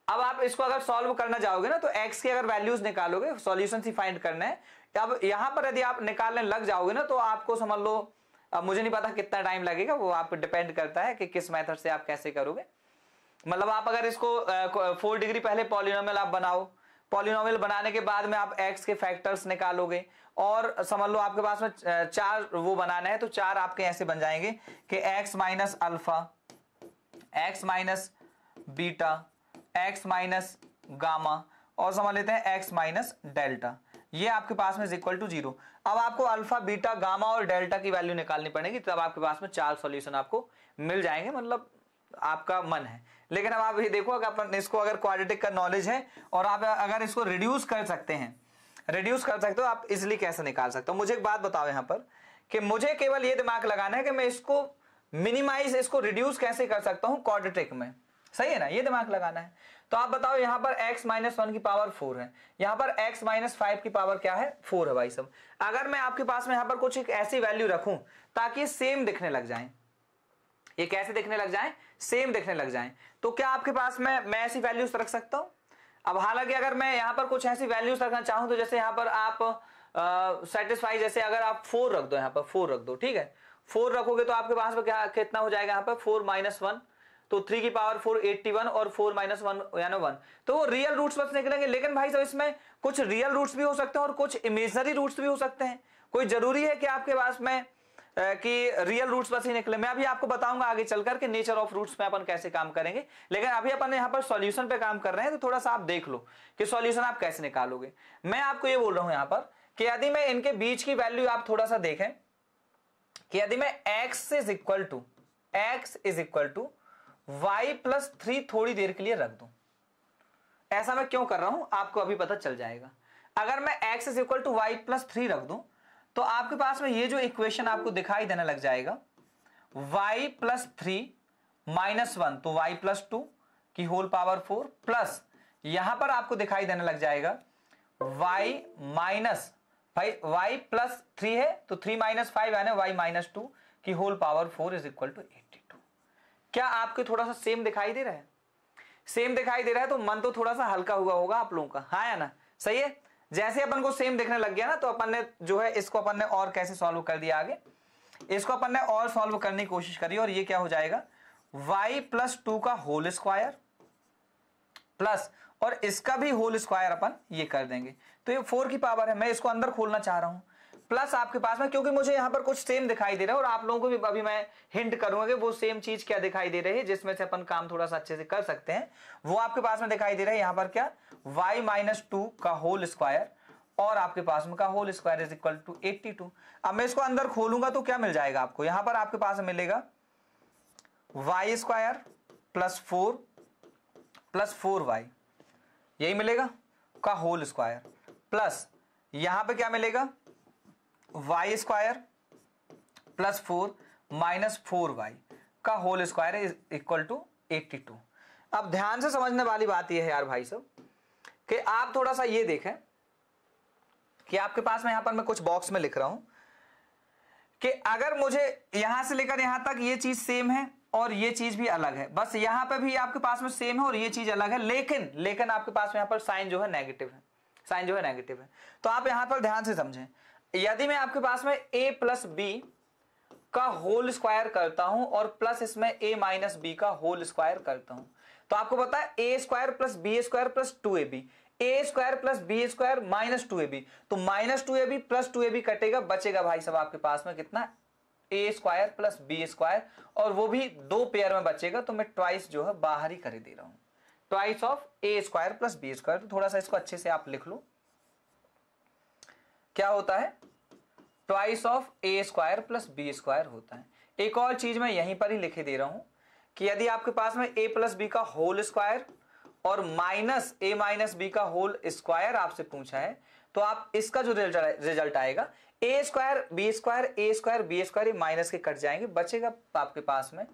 अब आप इसको अगर सॉल्व करना जाओगे ना तो x की अगर वैल्यूज निकालोगे, सॉल्यूशन ही फाइंड करना है। अब यहां पर यदि आप निकालने लग जाओगे ना तो आपको समझ लो, अब मुझे नहीं पता कितना टाइम लगेगा, वो आप डिपेंड करता है कि किस मेथड से आप कैसे करोगे। मतलब आप अगर इसको 4 डिग्री पहले पॉलिनोमियल आप बनाओ, पॉलिनोमियल बनाने के बाद में आप x के फैक्टर्स निकालोगे और समझ लो आपके पास में 4 वो बनाना है, तो 4 आपके ऐसे बन जाएंगे कि x minus alpha, x minus beta, x minus gamma और समझ लेते हैं x माइनस डेल्टा। ये आपके पास में इक्वल टू 0। अब आपको अल्फा, बीटा, गामा और डेल्टा की वैल्यू निकालनी पड़ेगी, तब आपके पास में 4 सॉल्यूशन आपको मिल जाएंगे, मतलब आपका मन है। लेकिन अब आप ये देखो अगर अपन इसको अगर क्वाड्रेटिक का नॉलेज है और आप अगर इसको रिड्यूस कर सकते हो आप इजिली कैसे निकाल सकते हो। मुझे एक बात बताओ यहाँ पर कि मुझे केवल ये दिमाग लगाना है कि मैं इसको मिनिमाइज, इसको रिड्यूस कैसे कर सकता हूं क्वाड्रेटिक में। सही है ना, ये दिमाग लगाना है। तो आप बताओ यहाँ पर x -1 की पावर 4 है, यहाँ पर x -5 की पावर क्या है 4 है भाई सब। अगर मैं आपके पास में यहाँ पर कुछ एक ऐसी वैल्यू रखूं ताकि सेम दिखने लग जाए, ये कैसे दिखने लग जाए, सेम दिखने लग जाए, तो क्या आपके पास में मैं ऐसी वैल्यूज रख सकता हूं। अब हालांकि अगर मैं यहां पर कुछ ऐसी वैल्यूज रखना चाहूं तो जैसे यहां पर आप सेटिस्फाई, जैसे अगर आप 4 रख दो, यहां पर 4 रख दो, ठीक है। 4 रखोगे तो आपके पास में क्या कितना हो जाएगा, यहां पर 4 - 1 तो 3 की पावर 4 81 और 4 - 1 यानी 1, तो वो रियल रूट्स बस निकलेंगे। लेकिन भाई साहब इसमें कुछ रियल रूट्स भी हो सकते हैं और कुछ इमेजिनरी रूट्स भी हो सकते हैं। कोई जरूरी है कि आपके पास में कि रियल रूट्स बस ही निकले। मैं अभी आपको बताऊंगा आगे चलकर कि नेचर ऑफ रूट्स में अपन कैसे काम करेंगे, लेकिन अभी अपन यहाँ पर सॉल्यूशन पे काम कर रहे हैं, तो थोड़ा सा आप देख लो कि सॉल्यूशन आप कैसे निकालोगे। मैं आपको ये बोल रहा हूं यहाँ पर कि यदि मैं इनके बीच की वैल्यू आप थोड़ा सा देखें कि यदि मैं x is equal to y plus 3 थोड़ी देर के लिए रख दूं, ऐसा मैं क्यों कर रहा हूं आपको अभी पता चल जाएगा। अगर मैं x is equal to y plus 3 रख दूं तो आपके पास में ये जो इक्वेशन आपको दिखाई देने लग जाएगा y प्लस 3 माइनस 1 तो y प्लस 2 की होल पावर 4 प्लस यहां पर आपको दिखाई देने लग जाएगा y माइनस, भाई y प्लस 3 है तो 3 - 5 यानी y माइनस 2 की whole power 4 is equal to 82। क्या आपको थोड़ा सा सेम दिखाई दे रहा है? सेम दिखाई दे रहा है तो मन तो थोड़ा सा हल्का हुआ होगा आप लोगों का, हाँ या ना। सही है। जैसे अपन को सेम दिखने लग गया ना, तो अपन ने जो है इसको अपन ने और कैसे सॉल्व कर दिया आगे, इसको अपन ने और सॉल्व करने की कोशिश करी, और ये क्या हो जाएगा y प्लस 2 का होल स्क्वायर प्लस और इसका भी होल स्क्वायर अपन ये कर देंगे। तो ये 4 की पावर है, मैं इसको अंदर खोलना चाह रहा हूं, प्लस आपके पास में, क्योंकि मुझे यहां पर कुछ सेम दिखाई दे रहा है और आप लोगों को भी अभी मैं हिंट करूंगा कि वो सेम चीज क्या दिखाई दे रही है जिसमें से अपन काम थोड़ा सा अच्छे से कर सकते हैं। वो आपके पास में दिखाई दे रहा है यहां पर क्या, y माइनस 2 का होल स्क्वायर और आपके पास में का whole square is equal to 82। अब मैं इसको अंदर खोलूंगा तो क्या मिल जाएगा आपको, यहां पर आपके पास मिलेगा y square plus 4 plus 4y, यही मिलेगा का होल स्क्वायर, प्लस यहां पे क्या मिलेगा y square plus 4 minus 4y का whole square is equal to 82। अब ध्यान से समझने वाली बात यह है यार भाई साहब कि आप थोड़ा सा ये देखें कि आपके पास में यहां पर मैं कुछ बॉक्स में लिख रहा हूं कि अगर मुझे यहां से लेकर यहां तक ये चीज सेम है और ये चीज भी अलग है, बस यहां पे भी आपके पास में सेम है और ये चीज अलग है, लेकिन आपके पास में यहां पर साइन जो है नेगेटिव है, साइन जो है नेगेटिव है। तो आप यहां पर ध्यान से समझें, यदि मैं आपके पास में a प्लस बी का होल स्क्वायर करता हूं और प्लस इसमें a माइनस बी का होल स्क्वायर करता हूं, तो आपको पता है a square plus B square plus 2ab, a square plus B square minus 2ab, तो माइनस 2ab प्लस 2ab कटेगा, बचेगा भाई साहब आपके पास में कितना, a square plus B square, और वो भी दो पेयर में बचेगा, तो मैं ट्वाइस जो है बाहर ही कर दे रहा हूं, twice of a square plus B square. तो थोड़ा सा इसको अच्छे से आप लिख लो, क्या होता है, twice of A square plus B square होता है। एक और चीज मैं यहीं पर ही लिखे दे रहा हूं कि यदि आपके पास में a प्लस बी का होल स्क्वायर और माइनस a माइनस बी का होल स्क्वायर आपसे पूछा है, तो आप इसका जो रिजल्ट आएगा a square B square A square B square minus के कट जाएंगे, बचेगा आपके पास में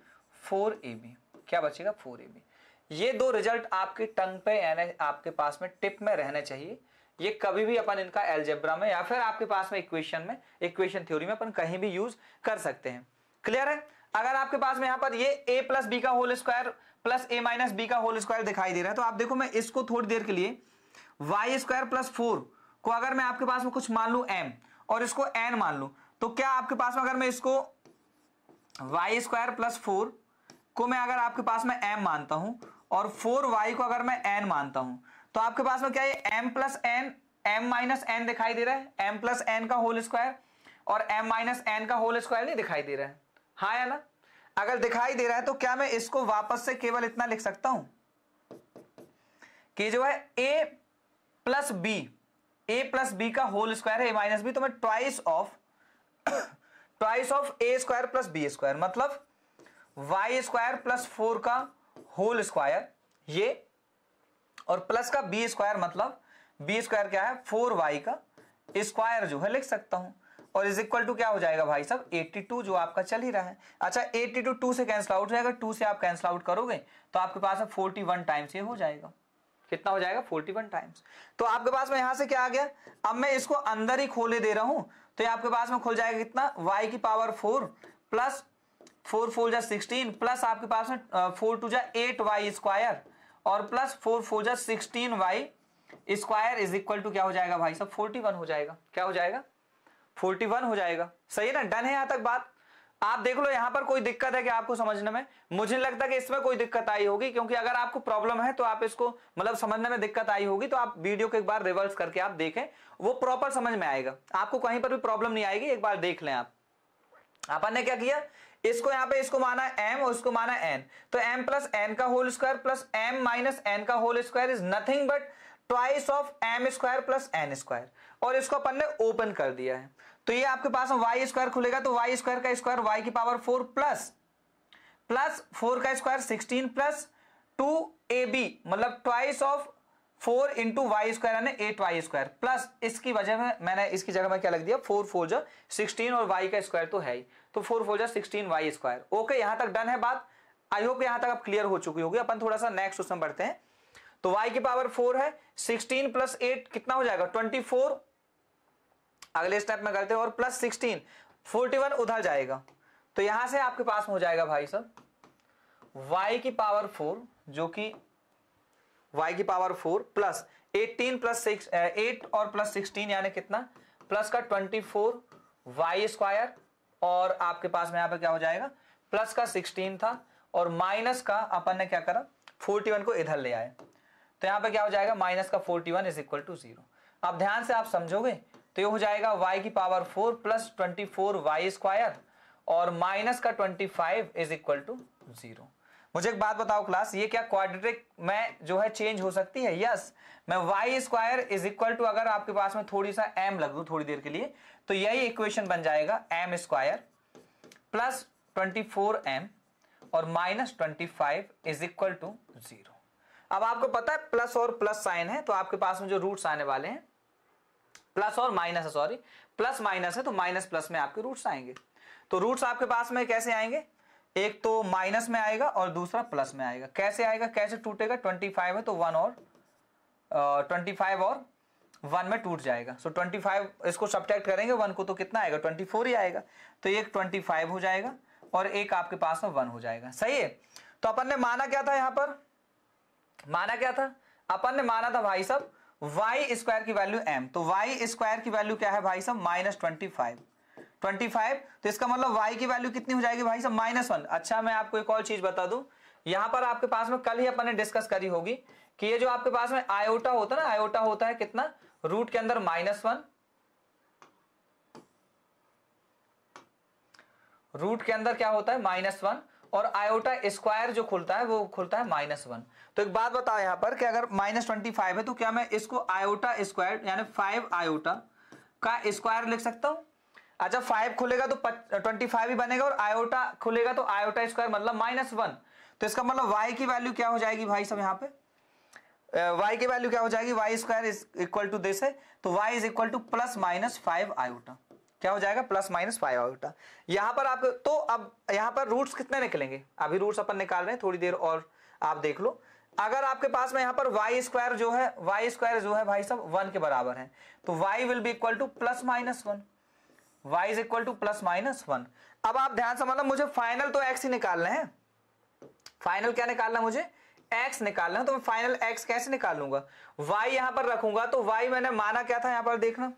4ab। क्या बचेगा, 4ab। ये दो रिजल्ट आपकी टंग पे यानी आपके पास में टिप में रहने चाहिए, ये कभी भी अपन इनका एल्जेब्रा में या फिर आपके पास में इक्वेशन थ्योरी में अपन कहीं भी यूज कर सकते हैं। क्लियर है। अगर आपके पास में यहां पर ये a प्लस बी का whole square plus a minus B का होल स्क्वायर दिखाई दे रहा है, तो आप देखो मैं इसको थोड़ी देर के लिए y स्क्वायर प्लस 4 को अगर मैं आपके पास में कुछ मान लू m और इसको n मान लू, तो क्या आपके पास में अगर मैं इसको y स्क्वायर प्लस 4 को मैं अगर आपके पास में m मानता हूं और 4y को अगर मैं n मानता हूं, तो आपके पास में क्या है, m plus n m minus n दिखाई दे रहा है, m प्लस n का होल स्क्वायर और m माइनस n का होल स्क्वायर नहीं दिखाई दे रहा है, हाँ या ना। अगर दिखाई दे रहा है तो क्या मैं इसको वापस से केवल इतना लिख सकता हूं कि जो है a प्लस बी का होल स्क्वायर है a माइनस बी, तो मैं twice of a square plus B square, मतलब y स्क्वायर प्लस 4 का होल स्क्वायर ये, और प्लस का बी स्क्वायर, मतलब बी स्क्वायर क्या है 4y का स्क्वायर जो है लिख सकता हूं, और इज इक्वल टू क्या हो जाएगा भाई साहब 82 जो आपका चल ही रहा है। अच्छा 82 2 से कैंसिल आउट हो जाएगा, 2 से आप कैंसिल आउट करोगे तो आपके पास 41 टाइम्स ये हो जाएगा। कितना हो जाएगा 41 टाइम्स। तो आपके पास में यहां से क्या आ गया, अब मैं इसको अंदर ही खोले दे रहा हूं, तो ये आपके पास में खुल जाएगा कितना, y की पावर 4 प्लस 4 4 जा 16 प्लस आपके पास में 4 2 जा 8y स्क्वायर और प्लस 4 4 जा 16y square is equal to क्या हो जाएगा भाई साहब 41 हो जाएगा। क्या हो जाएगा 41 हो जाएगा। सही है ना, डन है यहां तक बात। आप देख लो यहां पर कोई दिक्कत है कि आपको समझने में, मुझे नहीं लगता कि इसमें कोई दिक्कत आई होगी, क्योंकि अगर आपको प्रॉब्लम है तो आप इसको मतलब समझने में दिक्कत आई होगी तो आप वीडियो को एक बार रिवर्स करके आप देखें, वो प्रॉपर समझ में आएगा, आपको कहीं पर भी प्रॉब्लम नहीं आएगी। एक बार देख लें आप। अपन ने क्या किया, इसको यहां पे इसको माना m और इसको माना n, तो m प्लस n का whole square plus m minus n का whole square is nothing but twice of m square plus n square, और इसको अपन ने ओपन कर दिया है। तो ये आपके पास y स्क्वायर खुलेगा, तो y स्क्वायर का स्क्वायर y की पावर 4 प्लस 4 का स्क्वायर 16 प्लस 2ab, मतलब twice of 4 into Y square यानी 8y स्क्वायर, प्लस इसकी वजह में मैंने इसकी जगह में क्या लग दिया 4 4 जा 16 और y का स्क्वायर तो है ही, तो 4 4 जा 16y स्क्वायर। ओके, यहां तक डन है बात। आई होप यहां तक अब क्लियर हो चुकी होगी। अपन थोड़ा सा नेक्स्ट क्वेश्चन बढ़ते हैं। तो y की पावर 4 है, 16 प्लस 8 कितना हो जाएगा 24, अगले स्टेप में करते हैं, और प्लस 16 41 उधर जाएगा, तो यहां से आपके पास हो जाएगा भाई साहब y की पावर 4 जो कि y की पावर 4 प्लस 18 प्लस 6 8 और प्लस 16 यानी कितना प्लस का 24 वाई स्क्वायर और आपके पास में यहाँ पे क्या हो जाएगा प्लस का 16 था और माइनस का अपन ने क्या करा 41 को इधर ले आए तो यहाँ पे क्या हो जाएगा माइनस का 41 इज इक्वल टू 0। अब ध्यान से आप समझोगे तो ये हो जाएगा y की पावर 4 प्लस 24 वाई स्क्वायर और माइनस का 25 इज इक्वल टू 0। मुझे एक बात बताओ क्लास, ये क्या क्वाड्रेटिक में जो है चेंज हो सकती है? यस, मैं Y square is equal to अगर आपके पास में थोड़ी सा एम लग दूं थोड़ी देर के लिए तो यही इक्वेशन बन जाएगा एम स्क्वायर प्लस 24m और माइनस 25 इज इक्वल टू 0। अब आपको पता है प्लस और प्लस साइन है तो आपके पास में जो रूट्स आने वाले हैं प्लस और माइनस है, सॉरी प्लस माइनस है तो माइनस प्लस में आपके रूट्स आएंगे। तो रूट्स आपके पास में कैसे आएंगे, एक तो माइनस में आएगा और दूसरा प्लस में आएगा। कैसे आएगा, कैसे टूटेगा, 25 है तो 1 और 25 और 1 में टूट जाएगा। सो 25 इसको सब्ट्रैक्ट करेंगे 1 को तो कितना आएगा 24 ही आएगा। तो एक 25 हो जाएगा और एक आपके पास में 1 हो जाएगा। सही है। तो अपन ने माना क्या था, यहां पर माना क्या था, अपन ने माना था भाई साहब वाई स्क्वायर की वैल्यू m। तो वाई स्क्वायर की वैल्यू क्या है भाई साहब माइनस 25। तो इसका मतलब y की वैल्यू कितनी हो जाएगी भाई साहब -1। अच्छा मैं आपको एक और चीज बता दूं, यहां पर आपके पास में कल ही अपन ने डिस्कस करी होगी कि ये जो आपके पास में आयोटा होता है ना, आयोटा होता है कितना रूट के अंदर -1, रूट के अंदर क्या होता है -1 और आयोटा स्क्वायर जो खुलता है वो खुलता है -1। तो एक बात बताओ यहां पर कि अगर -25 है तो क्या मैं इसको आयोटा स्क्वायर यानी 5 आयोटा का स्क्वायर लिख सकता हूं? अच्छा 5 खुलेगा तो 25 ही बनेगा और आयोटा खुलेगा तो आयोटा स्क्वायर मतलब -1। तो इसका मतलब y की वैल्यू क्या हो जाएगी भाई साहब, यहाँ पे y की वैल्यू क्या हो जाएगी, Y square is equal to this है तो y is equal to +-5 iota. क्या हो जाएगा +-5 आयोटा। यहां पर आप तो अब यहां पर रूट्स कितने निकलेंगे, अभी रूट्स अपन निकाल रहे हैं, थोड़ी देर और आप देख लो। अगर आपके पास में यहां पर वाई स्क्वायर जो है भाई साहब 1 के बराबर है तो y will be equal to +-1, y is equal to +-1। अब आप ध्यान से मतलब मुझे फाइनल तो x ही निकालना है, फाइनल क्या निकालना है मुझे, x निकालना है। तो मैं फाइनल x कैसे निकाल लूंगा, y यहां पर रखूंगा तो y मैंने माना क्या था, यहां पर देखना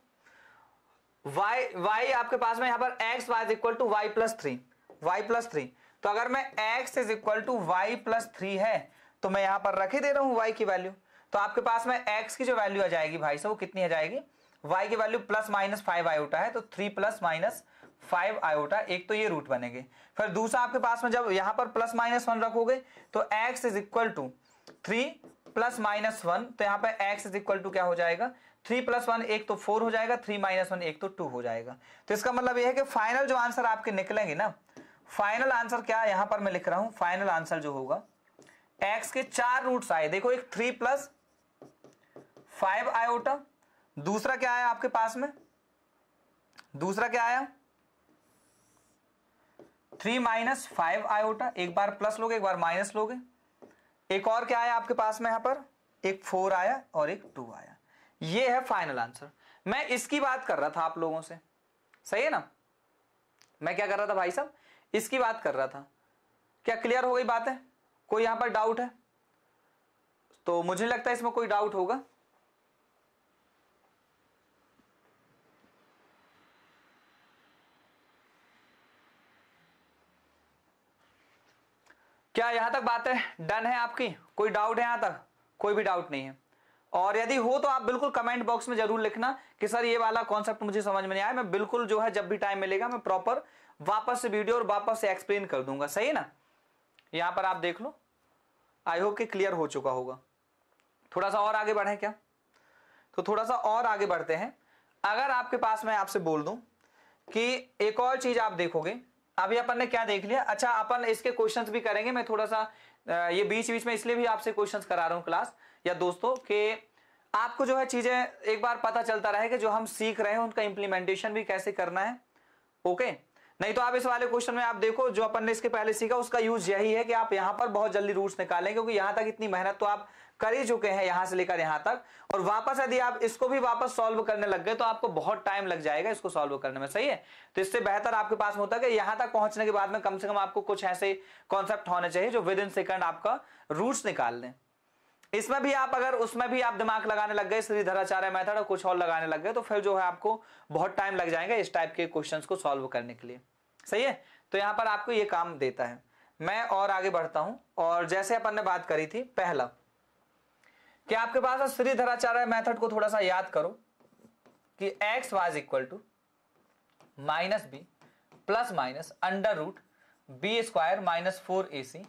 y आपके पास में यहां पर x y is equal to y+3। तो अगर मैं x is equal to y+3 है तो मैं यहां पर रख ही दे रहा हूं y की वैल्यू। तो आपके पास में x की जो वैल्यू आ जाएगी भाई साहब वो कितनी आ जाएगी, y की वैल्यू +-5 आयोटा है तो 3 +-5 आयोटा, एक तो ये रूट बनेंगे। फिर दूसरा आपके पास में जब यहां पर +-1 रखोगे तो x इज इक्वल टू 3 +-1 तो यहां पर x इज इक्वल टू क्या हो जाएगा 3 + 1 एक तो 4 हो जाएगा, 3 - 1 एक तो 2 हो जाएगा। तो इसका मतलब यह है कि फाइनल जो आंसर आपके निकलेंगे ना, फाइनल आंसर क्या यहां पर मैं लिख रहा हूं, फाइनल आंसर जो होगा x के 4 रूट्स आए, देखो एक 3 +5 आयोटा, दूसरा क्या आया आपके पास में, दूसरा क्या आया 3 - 5 आयोटा, एक बार प्लस लोगे एक बार माइनस लोगे, एक और क्या आया आपके पास में यहां पर एक 4 आया और एक 2 आया। ये है फाइनल आंसर। मैं इसकी बात कर रहा था आप लोगों से, सही है ना, मैं क्या कर रहा था भाई साहब, इसकी बात कर रहा था। क्या क्लियर हो गई बात है, कोई यहां पर डाउट है? तो मुझे लगता है इसमें कोई डाउट होगा। क्या यहां तक बात है डन है आपकी, कोई डाउट है यहां तक? कोई भी डाउट नहीं है। और यदि हो तो आप बिल्कुल कमेंट बॉक्स में जरूर लिखना कि सर ये वाला कॉन्सेप्ट मुझे समझ में नहीं आया। मैं बिल्कुल जो है जब भी टाइम मिलेगा मैं प्रॉपर वापस से वीडियो और वापस से एक्सप्लेन कर दूंगा, सही है ना। यहां पर आप देख लो, आई होप कि क्लियर हो चुका होगा। थोड़ा सा और आगे बढ़े क्या, तो थोड़ा सा और आगे बढ़ते हैं। अगर आपके पास मैं आपसे बोल दूं कि एक और चीज आप देखोगे, अभी अपन ने क्या देख लिया, अच्छा अपन इसके क्वेश्चंस भी करेंगे। मैं थोड़ा सा ये बीच बीच में इसलिए भी आपसे क्वेश्चंस करा रहा हूं क्लास या दोस्तों कि आपको जो है चीजें एक बार पता चलता रहे कि जो हम सीख रहे हैं उनका इंप्लीमेंटेशन भी कैसे करना है। ओके, नहीं तो आप इस वाले क्वेश्चन में आप देखो जो अपन ने इसके पहले सीखा उसका यूज यही है कि आप यहां पर बहुत जल्दी रूट्स निकालें, क्योंकि यहां तक इतनी मेहनत तो आप कर ही चुके हैं यहां से लेकर यहां तक, और वापस यदि आप इसको भी वापस सॉल्व करने लग गए तो आपको बहुत टाइम लग जाएगा इसको सॉल्व करने में, सही है। तो इससे बेहतर आपके पास में होता है कि यहां तक पहुंचने के बाद में कम से कम आपको कुछ ऐसे कॉन्सेप्ट होने चाहिए जो विद इन सेकंड आपका रूट्स निकाल दें। इसमें भी आप अगर उसमें भी आप दिमाग लगाने लग गए श्रीधराचार्य मेथड और कुछ और लगाने लग गए तो फिर जो है आपको बहुत टाइम लग जाएगा इस टाइप के क्वेश्चंस को सॉल्व करने के लिए। सही है, तो यहां पर आपको ये काम देता है। मैं और आगे बढ़ता हूं, और जैसे अपन ने बात करी थी पहला कि आपके पास श्रीधराचार्य मेथड को थोड़ा सा याद करो कि x was equal to minus B plus minus under root B square minus 4ac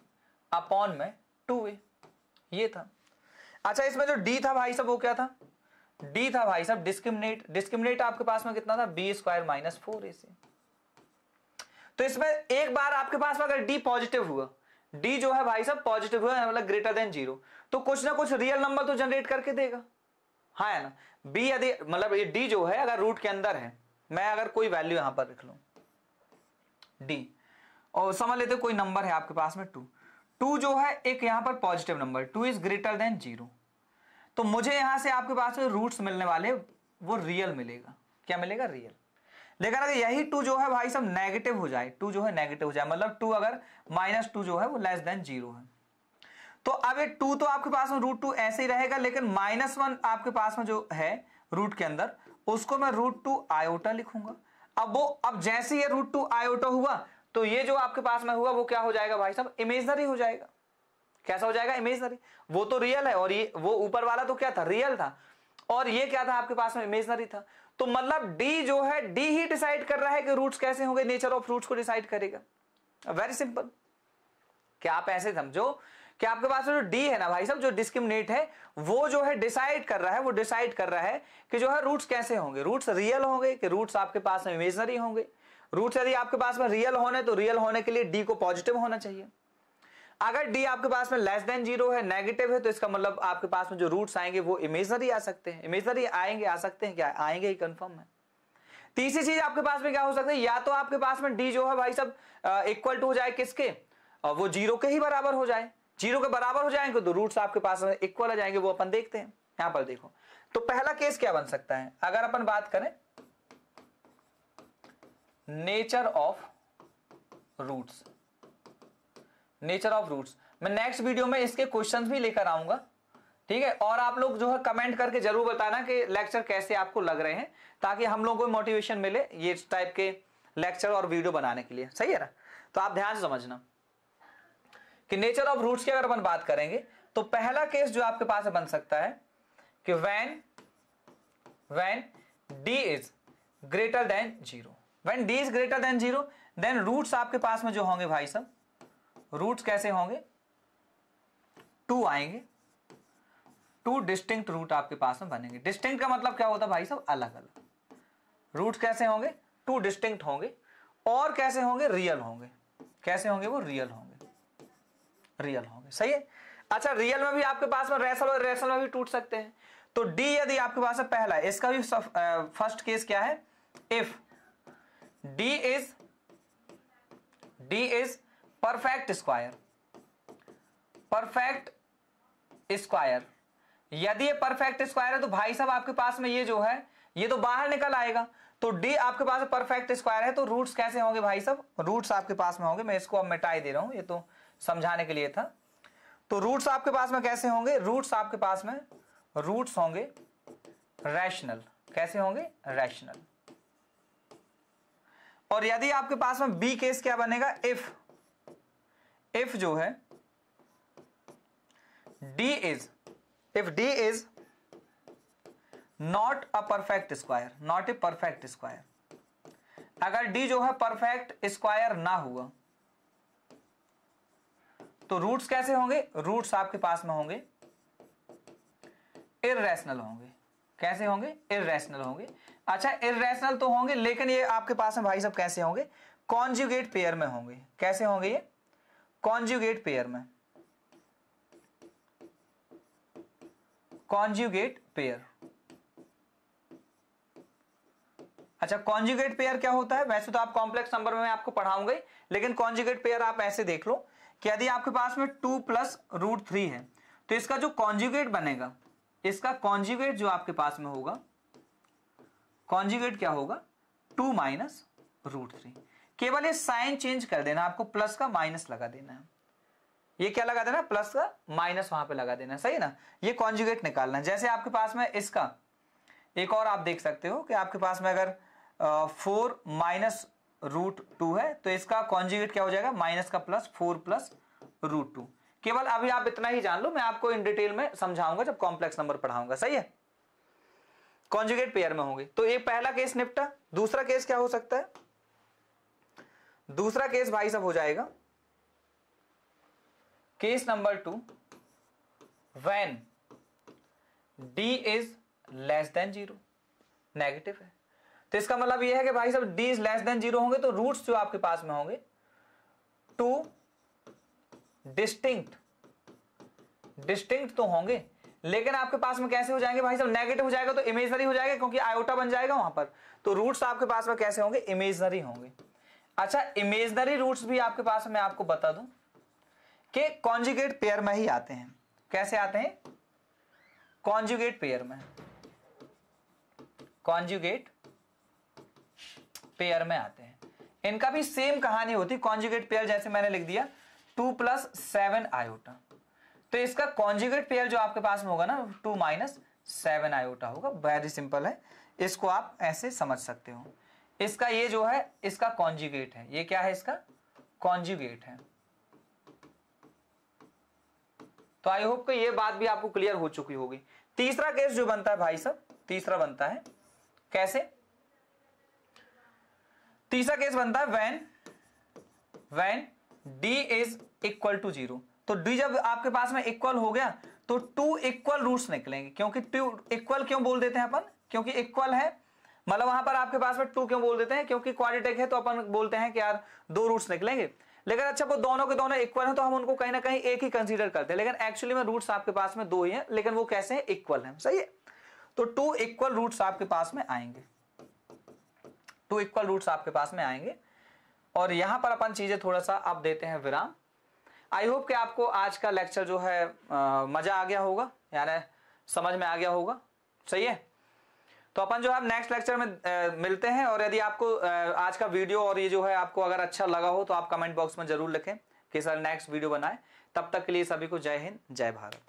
upon में 2a, ये था। अच्छा, इसमें जो d था भाई साहब वो क्या था? d था भाई साहब डिस्क्रिमिनेट आपके पास में कितना था? B square minus 4ac। तो इसमें एक बार आपके पास में अगर d पॉजिटिव हुआ, d जो है भाई साहब पॉजिटिव हुआ मतलब ग्रेटर देन 0, तो कुछ ना कुछ रियल नंबर तो जनरेट करके देगा, हाँ है ना। b यदि मतलब ये d जो है अगर रूट के अंदर है, मैं अगर कोई वैल्यू यहां पर लिख लूं d और समझ लेते कोई नंबर है आपके पास में 2 जो है एक यहां पर positive number, 2 is greater than 0, तो मुझे यहां से आपके पास में रूट्स मिलने वाले वो रियल मिलेगा। क्या मिलेगा? रियल। लेकिन अगर यही 2 जो है भाई सब नेगेटिव हो जाए, 2 जो है नेगेटिव हो जाए मतलब 2 अगर -2 जो है वो लेस देन 0 है, तो अब ये 2 तो आपके पास में √2 ऐसे ही रहेगा, लेकिन -1 आपके पास में जो है रूट के अंदर उसको मैं √2 आयोटा लिखूंगा। अब जैसे ये √2 आयोटा हुआ तो ये जो आपके पास में हुआ वो क्या हो जाएगा भाई साहब? इमेजनरी हो जाएगा। कैसा हो जाएगा? इमेजनरी। वो तो रियल है और ये वो ऊपर वाला तो क्या था? रियल था, और ये क्या था आपके पास में? इमेजनरी था। तो मतलब डी जो है, डी ही डिसाइड कर रहा है कि रूट्स कैसे होंगे, नेचर ऑफ रूट्स को डिसाइड करेगा। Very simple. क्या आप ऐसे समझो कि आपके पास जो डी है ना भाई साहब, जो डिस्क्रिमिनेट है वो जो है डिसाइड कर रहा है, वो डिसाइड कर रहा है कि जो है रूट्स कैसे होंगे, रूट्स रियल होंगे कि रूट्स आपके पास में इमेजनरी होंगे। रूट्स यदि आपके पास में रियल होने तो रियल होने के लिए डी को पॉजिटिव होना चाहिए। अगर डी आपके पास में लेस देन 0 है, नेगेटिव है, तो इसका मतलब आपके पास में जो रूट्स आएंगे वो इमेजनरी आ सकते हैं। इमेजनरी आएंगे, आ सकते हैं, क्या आएंगे ही कंफर्म है। तीसरी चीज आपके पास में क्या हो सकता है? या तो आपके पास में डी जो है भाई सब इक्वल टू हो जाए किसके? वो 0 के ही बराबर हो जाए। 0 के बराबर हो जाएंगे तो रूट्स आपके पास में इक्वल आ जाएंगे, वो अपन देखते हैं। यहां पर देखो, तो पहला केस क्या बन सकता है अगर अपन बात करें nature of roots. Nature of roots मैं नेक्स्ट वीडियो में इसके क्वेश्चंस भी लेकर आऊंगा, ठीक है। और आप लोग जो है कमेंट करके जरूर बताना कि लेक्चर कैसे आपको लग रहे हैं, ताकि हम लोगों को मोटिवेशन मिले ये टाइप के लेक्चर और वीडियो बनाने के लिए। सही है ना? तो आप ध्यान से समझना कि नेचर ऑफ रूट्स की अगर अपन बात करेंगे तो पहला केस जो आपके पास बन सकता है कि when d is greater than 0, when d is greater than 0 then roots आपके पास में जो होंगे भाई सब, रूट्स कैसे होंगे? 2 आएंगे, 2 डिस्टिंक्ट रूट आपके पास में बनेंगे। डिस्टिंक्ट का मतलब क्या होता है भाई सब? अलग अलग। रूट्स कैसे होंगे? 2 डिस्टिंक्ट होंगे, और कैसे होंगे? रियल होंगे। कैसे होंगे? वो रियल होंगे, रियल होंगे। सही है। अच्छा, रियल में भी आपके पास में रेशनल और रेशनल में भी टूट सकते हैं। तो डी यदि आपके पास है पहला है, इसका भी फर्स्ट केस क्या है? If D is perfect square, perfect square. यदि ये परफेक्ट स्क्वायर है तो भाई साहब आपके पास में ये जो है ये तो बाहर निकल आएगा। तो डी आपके पास परफेक्ट स्क्वायर है तो रूट्स कैसे होंगे भाई साहब? रूट्स आपके पास में होंगे, मैं इसको अब मिटाई दे रहा हूं, ये तो समझाने के लिए था। तो रूट्स आपके पास में कैसे होंगे? रूट्स आपके पास में रूट्स होंगे रैशनल। कैसे होंगे? रैशनल। और यदि आपके पास में बी केस क्या बनेगा? इफ जो है if d is not a perfect square, not a perfect square, अगर d जो है परफेक्ट स्क्वायर ना हुआ तो रूट्स कैसे होंगे? रूट्स आपके पास में होंगे इररेशनल होंगे। कैसे होंगे? इररेशनल होंगे। अच्छा, इररेशनल तो होंगे, लेकिन ये आपके पास में भाई साहब कैसे होंगे? कॉन्जुगेट पेयर में होंगे। कैसे होंगे ये? कॉन्जुगेट पेयर में। Conjugate pair. अच्छा, कॉन्जुगेट पेयर क्या होता है? वैसे तो आप कॉम्प्लेक्स नंबर में आपको पढ़ाऊंगा ही, लेकिन कॉन्जुगेट पेयर आप ऐसे देख लो कि यदि आपके पास में 2 + √3 है तो इसका जो कॉन्जुगेट बनेगा, इसका कॉन्जुगेट जो आपके पास में होगा, कॉन्जुगेट क्या होगा? 2 - √3। केवल ये साइन चेंज कर देना, आपको प्लस का माइनस लगा देना है। ये क्या लगा देना, प्लस का माइनस वहां पे लगा देना, सही है ना। ये कॉन्जुगेट निकालना। जैसे आपके पास में इसका एक और आप देख सकते हो कि आपके पास में अगर 4 माइनस रूट 2 है तो इसका कॉन्जुगेट क्या हो जाएगा, माइनस का प्लस 4 प्लस रूट 2। केवल अभी आप इतना ही जान लो, मैं आपको इन डिटेल में समझाऊंगा जब कॉम्प्लेक्स नंबर पढ़ाऊंगा, सही है। कॉन्जुगेट पेयर में होंगे। तो एक पहला केस निपटा। दूसरा केस क्या हो सकता है, दूसरा केस भाई साहब हो जाएगा case number 2, when d is less than 0, negative है। तो इसका मतलब यह है कि भाई साहब d इज लेस देन 0 होंगे तो रूट्स जो आपके पास में होंगे 2 डिस्टिंक्ट तो होंगे, लेकिन आपके पास में कैसे हो जाएंगे भाई साहब, नेगेटिव हो जाएगा तो इमेजनरी हो जाएगा क्योंकि आयोटा बन जाएगा वहां पर। तो रूट्स आपके पास में कैसे होंगे, इमेजनरी होंगे। अच्छा, इमेजनरी रूट्स भी आपके पास में आपको बता दूं कि कॉन्जुगेट पेयर में ही आते हैं। कैसे आते हैं, कॉन्जुगेट पेयर में, कॉन्जुगेट पेयर में आते हैं। इनका भी सेम कहानी होती, कॉन्जुगेट पेयर जैसे मैंने लिख दिया 2 + 7 आयोटा। तो इसका कॉन्जुगेट पेयर जो आपके पास में होगा ना 2 - 7 आयोटा होगा। वेरी सिंपल है, इसको आप ऐसे समझ सकते हो। इसका ये जो है इसका कॉन्जुगेट है, ये क्या है, इसका कॉन्जुगेट है। तो आई होप कि ये बात भी आपको क्लियर हो चुकी होगी। तीसरा केस जो बनता है भाई साहब, तीसरा बनता है कैसे, तीसरा केस बनता है when d is equal to 0। तो d जब आपके पास में इक्वल हो गया तो 2 इक्वल रूट्स निकलेंगे। क्योंकि 2 इक्वल क्यों बोल देते हैं अपन, क्योंकि इक्वल है, मतलब वहां पर आपके पास में 2 क्यों बोल देते हैं, क्योंकि क्वाड्रेटिक है तो अपन बोलते हैं कि यार 2 रूट्स निकलेंगे। लेकिन अच्छा वो दोनों के दोनों इक्वल हैं तो हम उनको कहीं ना कहीं एक ही कंसीडर करते हैं, लेकिन एक्चुअली में रूट्स आपके पास में 2 ही हैं, लेकिन वो कैसे हैं, इक्वल हैं, सही है। तो 2 इक्वल रूट्स आपके पास में आएंगे, 2 इक्वल रूट्स आपके पास में आएंगे। और यहां पर अपन चीजें थोड़ा सा अब देते हैं विराम। आई होप कि आपको आज का लेक्चर जो है मजा आ गया होगा, यानी समझ में आ गया होगा, सही है। तो अपन जो है नेक्स्ट लेक्चर में मिलते हैं। और यदि आपको आज का वीडियो और ये जो है आपको अगर अच्छा लगा हो तो आप कमेंट बॉक्स में जरूर लिखें कि सर नेक्स्ट वीडियो बनाएं। तब तक के लिए सभी को जय हिंद, जय भारत।